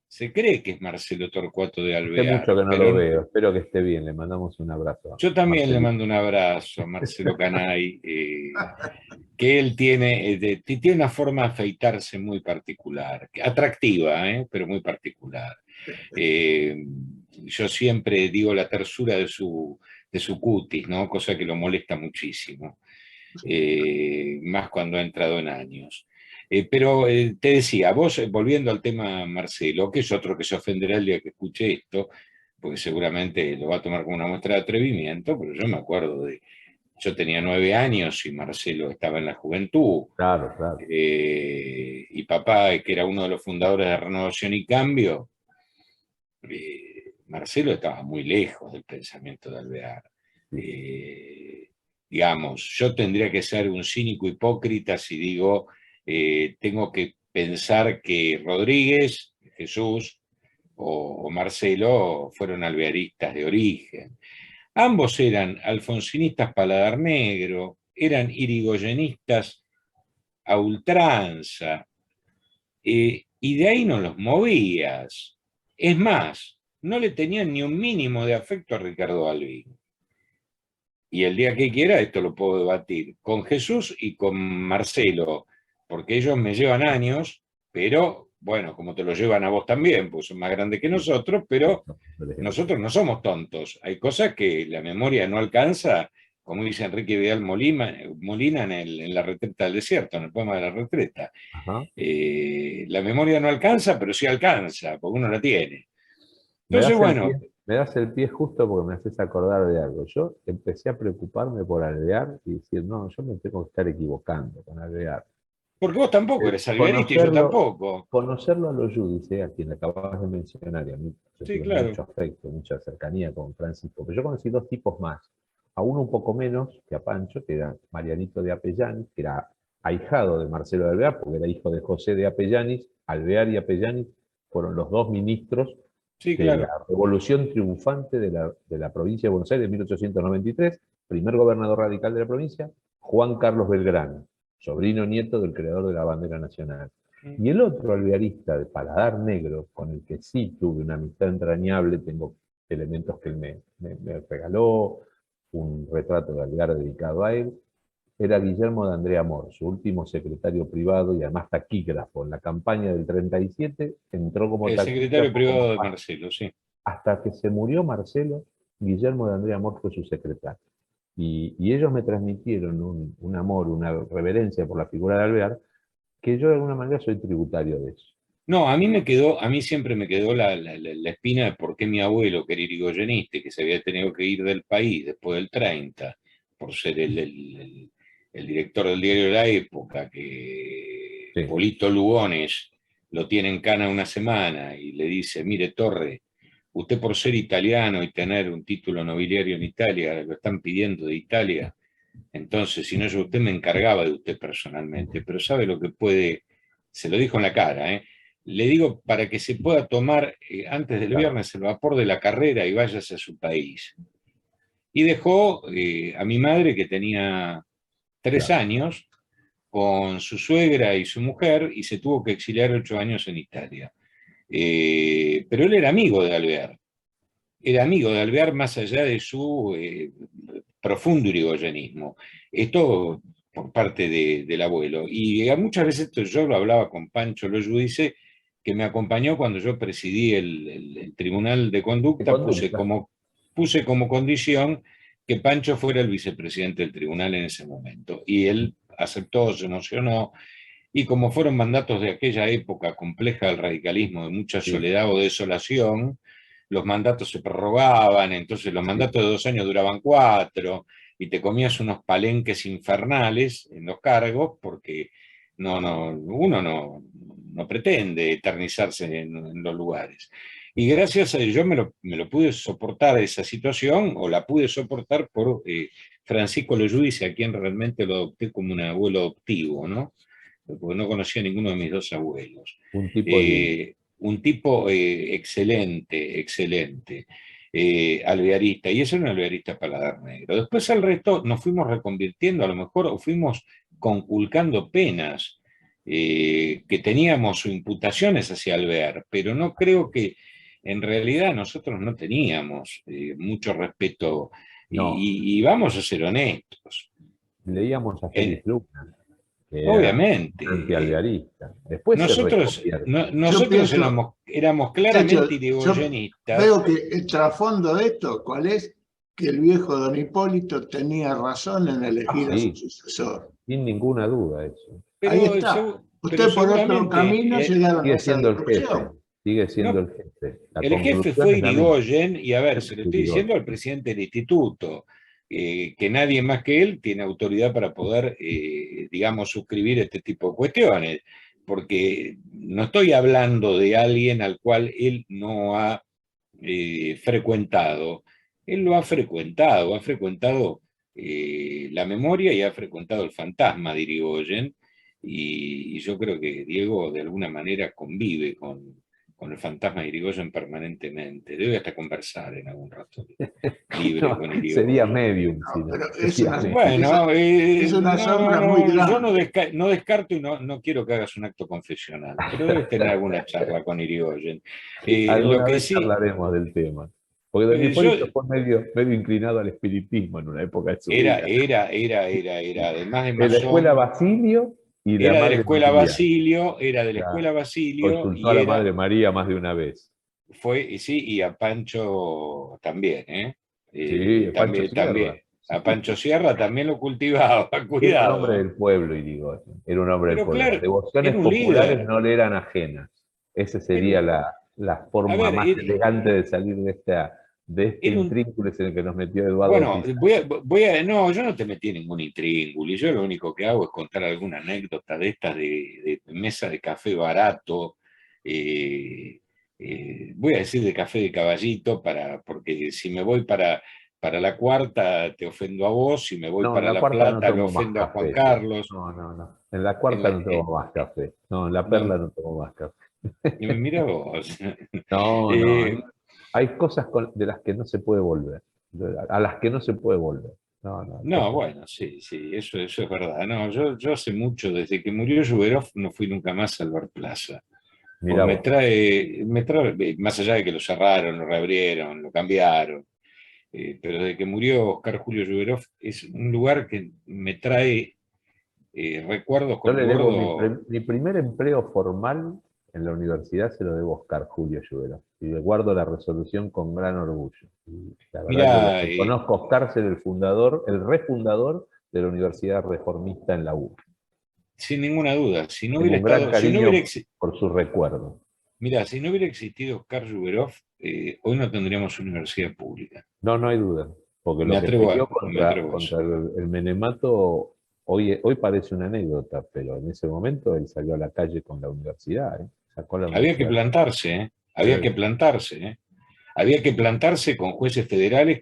se cree que es Marcelo Torcuato de Hace Alvear, mucho que no lo pero veo, espero que esté bien, le mandamos un abrazo a yo también le Marcelito. mando un abrazo a Marcelo Canay, que él tiene una forma de afeitarse muy particular, atractiva, pero muy particular. Yo siempre digo la tersura de su cutis, ¿no? Cosa que lo molesta muchísimo, más cuando ha entrado en años. Pero te decía, vos, volviendo al tema Marcelo, que es otro que se ofenderá el día que escuche esto, porque seguramente lo va a tomar como una muestra de atrevimiento, pero yo me acuerdo yo tenía 9 años y Marcelo estaba en la juventud, Claro, claro. y papá, que era uno de los fundadores de Renovación y Cambio, Marcelo estaba muy lejos del pensamiento de Alvear. Digamos, yo tendría que ser un cínico hipócrita si digo, tengo que pensar que Rodríguez, Jesús o Marcelo fueron alvearistas de origen. Ambos eran alfonsinistas paladar negro, eran irigoyenistas a ultranza, y de ahí no los movías. Es más, no le tenían ni un mínimo de afecto a Ricardo Alvin. Y el día que quiera, esto lo puedo debatir con Jesús y con Marcelo, porque ellos me llevan años, pero bueno, como te lo llevan a vos también, pues son más grandes que nosotros, pero nosotros no somos tontos. Hay cosas que la memoria no alcanza, como dice Enrique Vidal Molina en La retreta del desierto, en el poema de La retreta. Ajá. La memoria no alcanza, pero sí alcanza, porque uno la tiene. Me Entonces, das el bueno, pie, me das el pie justo porque me haces acordar de algo. Yo empecé a preocuparme por Alvear y decir, no, yo me tengo que estar equivocando con Alvear. porque vos tampoco eres alvearista y yo Conocerlo, tampoco. conocerlo a los Yudice, a quien acabas de mencionar, y a mí yo Sí, tuve claro. mucho afecto, mucha cercanía con Francisco, pero yo conocí dos tipos más. A uno un poco menos que a Pancho, que era Marianito de Apellanis, que era ahijado de Marcelo de Alvear, porque era hijo de José de Apellanis. Alvear y Apellanis fueron los dos ministros Sí, de la claro. revolución triunfante de la provincia de Buenos Aires de 1893, primer gobernador radical de la provincia, Juan Carlos Belgrano, sobrino nieto del creador de la bandera nacional. Y el otro alvearista de paladar negro, con el que sí tuve una amistad entrañable, tengo elementos que él me regaló, un retrato de Alvear dedicado a él, era Guillermo de Andrea Mor, su último secretario privado y además taquígrafo. En la campaña del 37 entró como El secretario taquígrafo privado de Marcelo, sí. hasta que se murió Marcelo. Guillermo de Andrea Mor fue su secretario. Y ellos me transmitieron un amor, una reverencia por la figura de Alvear, que yo de alguna manera soy tributario de eso. No, a mí siempre me quedó la espina de por qué mi abuelo, que era irigoyenista, que se había tenido que ir del país después del 30, por ser el director del diario de la época, que Sí. Polito Lugones lo tiene en cana una semana y le dice, mire Torre, usted por ser italiano y tener un título nobiliario en Italia, lo están pidiendo de Italia, entonces si no yo usted me encargaba de usted personalmente, pero sabe lo que puede, se lo dijo en la cara, ¿eh? Le digo para que se pueda tomar antes del Claro. viernes el vapor de la carrera y váyase a su país. Y dejó a mi madre, que tenía 3 Claro. años, con su suegra y su mujer, y se tuvo que exiliar 8 años en Italia. Pero él era amigo de Alvear. Era amigo de Alvear más allá de su profundo irigoyenismo. Esto por parte del abuelo. Y muchas veces esto yo lo hablaba con Pancho Lo Giudice, que me acompañó cuando yo presidí el Tribunal de Conducta, puse como condición que Pancho fuera el vicepresidente del tribunal en ese momento. Y él aceptó, se emocionó, y como fueron mandatos de aquella época compleja del radicalismo, de mucha Sí. soledad o desolación, los mandatos se prorrogaban, entonces los mandatos de 2 años duraban 4, y te comías unos palenques infernales en los cargos, porque uno no pretende eternizarse en los lugares. Y gracias a ello me lo pude soportar esa situación, o la pude soportar por Francisco Lo Giudice, a quien realmente lo adopté como un abuelo adoptivo, ¿no? Porque no conocía a ninguno de mis 2 abuelos. Un tipo de... Un tipo excelente, excelente, alvearista, y ese era un alvearista paladar negro. Después al resto nos fuimos reconvirtiendo, a lo mejor, o fuimos conculcando penas que teníamos o imputaciones hacia Alvear, pero no creo que en realidad nosotros no teníamos mucho respeto, No, y vamos a ser honestos. leíamos a Félix Luna, que era Obviamente, antialvearista. Después se nosotros, reconvierte. Yo nosotros pienso, éramos claramente muchachos, yo irigoyenistas. veo que el trasfondo de esto, ¿cuál es? Que el viejo don Hipólito tenía razón en elegir a su Sí, sucesor. sin ninguna duda eso. Ahí Pero, está. pero Usted por otro seguramente camino llegaron a Sigue esa siendo el jefe, deducción. sigue siendo no, el jefe. La el jefe conclusión fue es la misma. Irigoyen, y a ver, se lo estoy Irigoyen. diciendo al presidente del instituto, que nadie más que él tiene autoridad para poder, digamos, suscribir este tipo de cuestiones, porque no estoy hablando de alguien al cual él no ha frecuentado. Él lo ha frecuentado la memoria y ha frecuentado el fantasma de Irigoyen, y yo creo que Diego de alguna manera convive con el fantasma de Irigoyen permanentemente. Debe hasta conversar en algún rato libre No, con Irigoyen. sería medium, No, si no. pero Sería medium. Bueno, es una sombra muy grande. yo no descarto, y no quiero que hagas un acto confesional, pero debes tener alguna charla con Irigoyen. Lo Alguna que vez sí, hablaremos del tema. Porque don Hipólito Yo- fue medio inclinado al espiritismo en una época de su vida. además de De la escuela masón, Basilio y la era de la Madre escuela María. Basilio, era de la Claro. escuela Basilio Consultó a y la Madre María más de una vez. y sí, y a Pancho también, ¿eh? Sí, Pancho También, Sierra. a Pancho Sierra también lo cultivaba, Era un hombre cuidado, ¿eh? del pueblo, Irigoyen. Era un hombre del Pero pueblo. claro, Las devociones era un populares líder. no le eran ajenas. Esa Era sería un- la a forma ver, más elegante de salir de este era un intrínculo en el que nos metió Eduardo Bueno, Pizarro. no, yo no te metí en ningún intríngulo, y yo lo único que hago es contar alguna anécdota de estas de mesa de café barato, eh, voy a decir de café de caballito, porque si me voy para la cuarta te ofendo a vos, si me voy No, en para la la cuarta no plata lo tomo más ofendo a Juan café yo. Carlos. No, no, no. En la En cuarta la- no tomo más café. No, en la no, perla no tomo más café. mira vos. No, no. Eh, Hay cosas de las que no se puede volver. A las que no se puede volver. No, no. No, bueno, sí, sí, eso es verdad. No, yo hace mucho, desde que murió Yuberov, no fui nunca más al Bar Plaza. Pues Mira vos. más allá de que lo cerraron, lo reabrieron, lo cambiaron, pero desde que murió Oscar Julio Yuberov, es un lugar que me trae recuerdos Yo con el le debo gordo. mi primer empleo formal en la universidad, se lo debo a Oscar Julio Lluvera. Y le guardo la resolución con gran orgullo. Y la verdad que lo Mira, reconozco a Oscar ser el fundador, el refundador de la Universidad Reformista en la U. sin ninguna duda, si no Tengo hubiera un gran estado, si no cariño hubiera, por su recuerdo. mira, si no hubiera existido Oscar Yuberov, hoy no tendríamos universidad pública. No, no hay duda. Porque lo que peleó Me atrevo a eso. contra el menemato hoy parece una anécdota, pero en ese momento él salió a la calle con la universidad, ¿eh? Sacó la Había que universidad. plantarse, ¿eh? Había que plantarse, ¿eh? Había que plantarse con jueces federales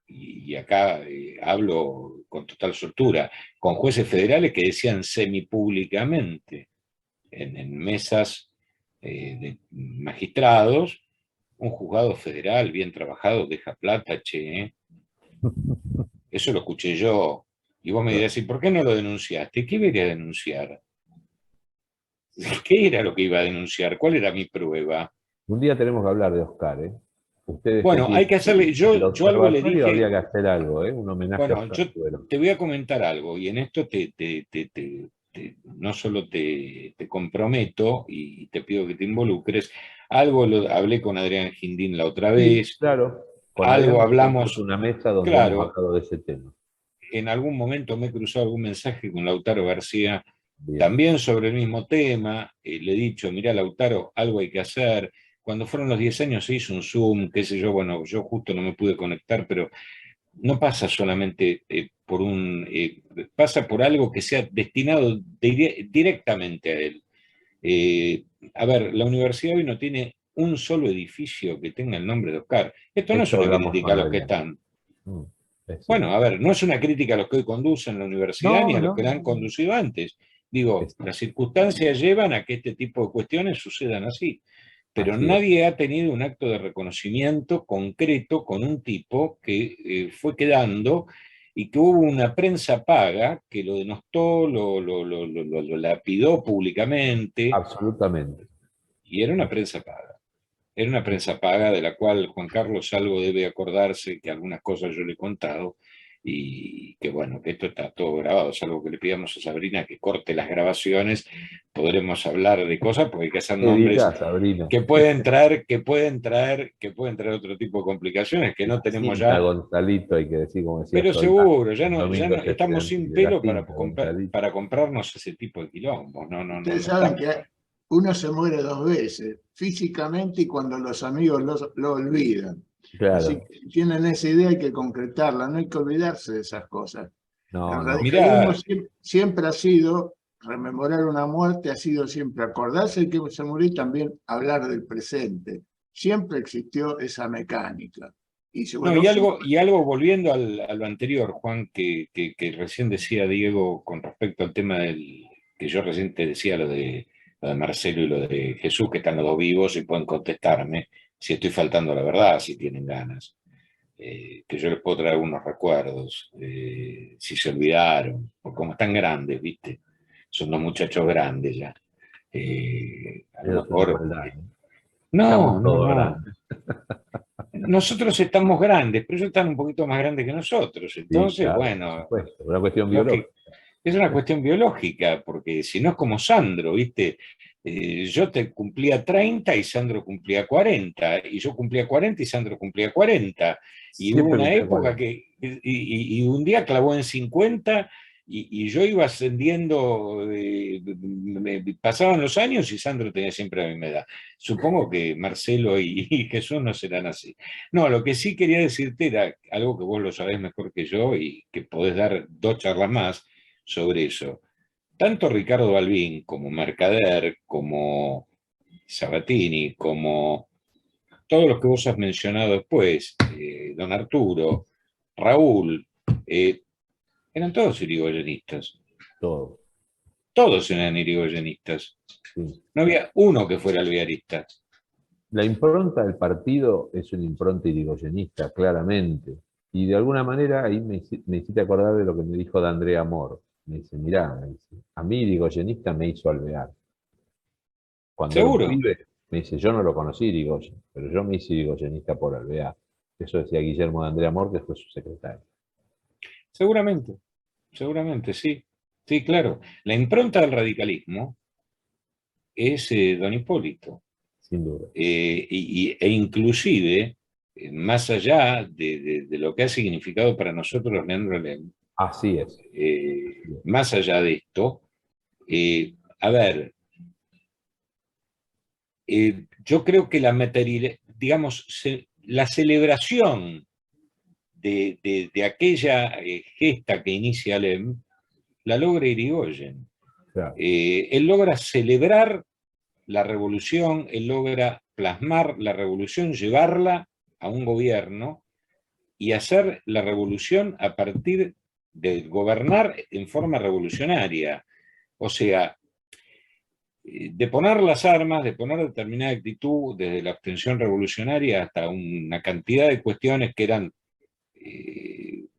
y acá hablo con total soltura, con jueces federales que decían semipúblicamente en mesas de magistrados, un juzgado federal bien trabajado deja plata, che, ¿eh? Eso lo escuché yo. Y vos me dirás, ¿y por qué no lo denunciaste? ¿Qué iba a denunciar? ¿Qué era lo que iba a denunciar? ¿Cuál era mi prueba? Un día tenemos que hablar de Oscar, ¿eh? Ustedes que Bueno, hay tienen que hacerle, el yo algo le observatorio habría dije, que hacer algo, ¿eh? Un homenaje a bueno, Oscar yo Suero. te voy a comentar algo y en esto no solo te comprometo y te pido que te involucres, algo lo hablé con Adrián Gindín la otra Sí, vez, claro. Con Adrián algo hemos compuesto hablamos, una mesa donde hemos claro, hablado de ese tema. en algún momento me cruzó algún mensaje con Lautaro García Bien. también sobre el mismo tema, le he dicho, mirá Lautaro, algo hay que hacer. Cuando fueron los 10 años se hizo un Zoom, qué sé yo, bueno, yo justo no me pude conectar, pero no pasa solamente pasa por algo que sea destinado directamente a él. A ver, la universidad hoy no tiene un solo edificio que tenga el nombre de Oscar. Esto no es Esto una hablamos crítica a con los que Adrián. están. Es Bueno, cierto. a ver, no es una crítica a los que hoy conducen la universidad ni No, a los no, que la han no. conducido antes. Digo, Es- las circunstancias llevan a que este tipo de cuestiones sucedan así, pero así es. nadie ha tenido un acto de reconocimiento concreto con un tipo que fue quedando y que hubo una prensa paga que lo denostó, lo lapidó públicamente, Absolutamente. y era una prensa paga. Era una prensa paga de la cual Juan Carlos algo debe acordarse, que algunas cosas yo le he contado, y que bueno, que esto está todo grabado, es algo que le pidamos a Sabrina que corte las grabaciones, podremos hablar de cosas, porque hay que hacer ¿Qué nombres dirás, Sabrina? que pueden traer otro tipo de complicaciones que no La tenemos cinta ya, Gonzalito, hay que decir, como decía pero Soldán, seguro, el ya domingo no, estamos sin la pelo cinta Gonzalito. para comprarnos ese tipo de quilombos, Ustedes no saben estamos. que uno se muere dos veces, físicamente y cuando los amigos lo olvidan. Así Claro. que si tienen esa idea hay que concretarla, no hay que olvidarse de esas cosas. No, El no. radicalismo Mirá, siempre ha sido, rememorar una muerte ha sido siempre acordarse que se murió y también hablar del presente. Siempre existió esa mecánica. Y no, bueno, y algo volviendo a lo anterior, Juan, que recién decía Diego con respecto al tema que yo recién te decía, lo de Marcelo y lo de Jesús, que están los dos vivos y pueden contestarme si estoy faltando a la verdad, si tienen ganas. Que yo les puedo traer algunos recuerdos, si se olvidaron, o como están grandes, ¿viste? Son dos muchachos grandes ya. A lo Eso es una mejor. maldad, ¿eh? No, Estamos no, todos no. grandes. nosotros estamos grandes, pero ellos están un poquito más grandes que nosotros. Entonces, claro, bueno, por supuesto, una cuestión lo que- biológica. es una cuestión biológica, porque si no es como Sandro, ¿viste? Yo te cumplía 30 y Sandro cumplía 40, y yo cumplía 40 y Sandro cumplía 40. Y hubo Siempre una cumplía época 40. que, y un día clavó en 50 y yo iba ascendiendo, pasaban los años y Sandro tenía siempre la misma edad. Supongo que Marcelo y Jesús no serán así. No, lo que sí quería decirte era algo que vos lo sabés mejor que yo y que podés dar 2 charlas más sobre eso. Tanto Ricardo Balbín como Mercader, como Sabatini, como todos los que vos has mencionado después, don Arturo, Raúl, eran todos irigoyenistas. Todo. Todos eran irigoyenistas. Sí. No había uno que fuera alvearista. La impronta del partido es una impronta irigoyenista, claramente. Y de alguna manera ahí me hiciste acordar de lo que me dijo de Andrea Amor. Me dice, mirá, me dice, a mí irigoyenista me hizo Alvear. Cuando era un Seguro, pibe, me dice, yo no lo conocí Irigoyen, pero yo me hice irigoyenista por Alvear. Eso decía Guillermo de Andrea Amor, que fue su secretario. seguramente, seguramente, sí. Sí, claro. La impronta del radicalismo es don Hipólito. Sin duda. E inclusive, más allá de lo que ha significado para nosotros Leandro Alem, Así es. más allá de esto, a ver, yo creo que digamos, la celebración de aquella gesta que inicia Alem, la logra Irigoyen. Claro. Él logra celebrar la revolución, él logra plasmar la revolución, llevarla a un gobierno y hacer la revolución a partir de gobernar en forma revolucionaria. O sea, de poner las armas, de poner determinada actitud, desde la abstención revolucionaria hasta una cantidad de cuestiones que eran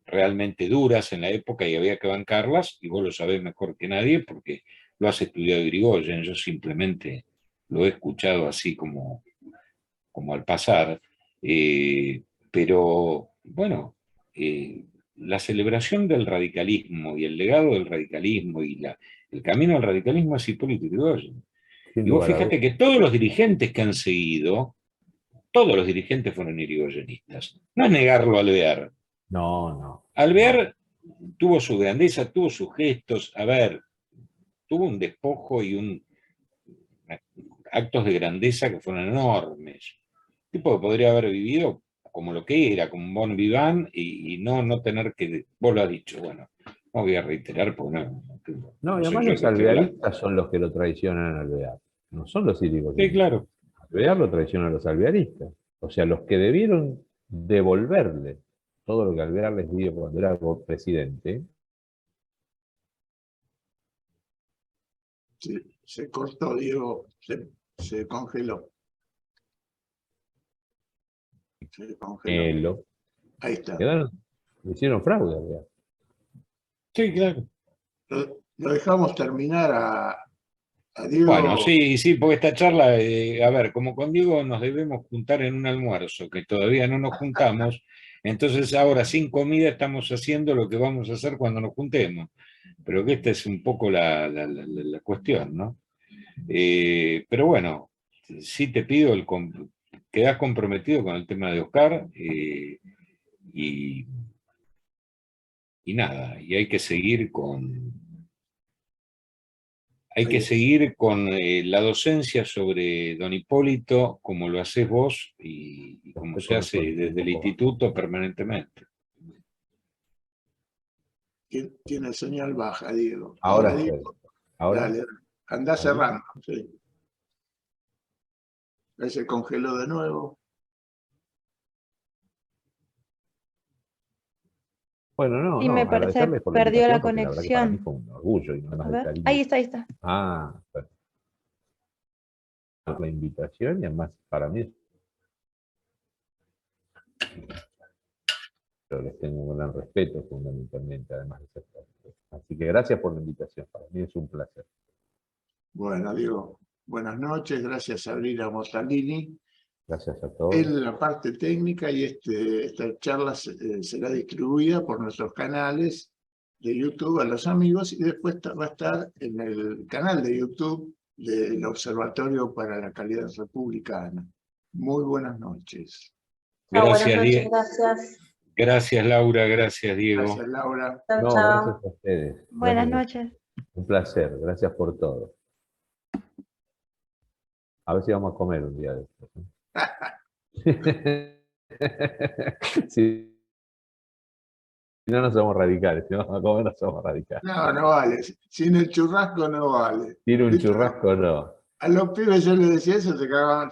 realmente duras en la época y había que bancarlas, y vos lo sabés mejor que nadie porque lo has estudiado Irigoyen, yo simplemente lo he escuchado así como al pasar, pero bueno, la celebración del radicalismo y el legado del radicalismo y el camino al radicalismo es Hipólito Yrigoyen. Sin Y vos lugar a fíjate dudas. que todos los dirigentes que han seguido, todos los dirigentes fueron irigoyenistas. No es negarlo a Alvear. No. Alvear tuvo su grandeza, tuvo sus gestos, a ver, tuvo un despojo y actos de grandeza que fueron enormes. Tipo que podría haber vivido como lo que era, como un bon vivant, y no tener que, vos lo has dicho, bueno, no voy a reiterar porque No, y no soy además yo el los que estoy hablando. alvearistas son los que lo traicionan a Alvear. No son los Sí, irigoyenistas. claro. Alvear lo traicionan a los alvearistas. O sea, los que debieron devolverle todo lo que Alvear les dio cuando era presidente. Se cortó, Diego, se congeló. Se congeló. Ahí está. Le hicieron fraude a Alvear. Sí, claro. Lo dejamos terminar a Diego. Bueno, sí, porque esta charla, a ver, como con Diego nos debemos juntar en un almuerzo, que todavía no nos juntamos, entonces ahora sin comida estamos haciendo lo que vamos a hacer cuando nos juntemos. Pero que esta es un poco la cuestión, ¿no? Pero bueno, sí te pido, quedás comprometido con el tema de Oscar y nada, y hay que seguir con la docencia sobre don Hipólito, como lo haces vos y como se hace desde el instituto permanentemente. Tiene señal baja, Diego. Ahora Diego, ahora. dale, andá cerrando. Sí. Ahí se congeló de nuevo. Bueno, no, Sí, me parece agradecerles por la perdió la invitación, porque la verdad que para mí conexión. fue un orgullo y no más A el ver, cariño. ahí está. Bueno. Por la invitación y además para mí les tengo un gran respeto fundamentalmente, además de ser parte. Así que gracias por la invitación, para mí es un placer. Bueno, Diego, buenas noches, gracias a Sabrina Mossalini. Gracias a todos. en la parte técnica y esta charla será distribuida por nuestros canales de YouTube a los amigos y después va a estar en el canal de YouTube del Observatorio para la Calidad Republicana. Muy buenas noches. Chao, buenas Gracias, noches, Diego. gracias. Gracias, Laura. Gracias, Diego. Gracias, Laura. Chao, No, chao. gracias a ustedes. Buenas Gracias. noches. Un placer. Gracias por todo. A ver si vamos a comer un día de estos, ¿no? Sí. Si no, no somos radicales. Si no vamos a comer, no somos radicales. No, no vale. Sin el churrasco no vale. Tiene un ¿Viste? churrasco, no. A los pibes yo les decía eso, se cagaban.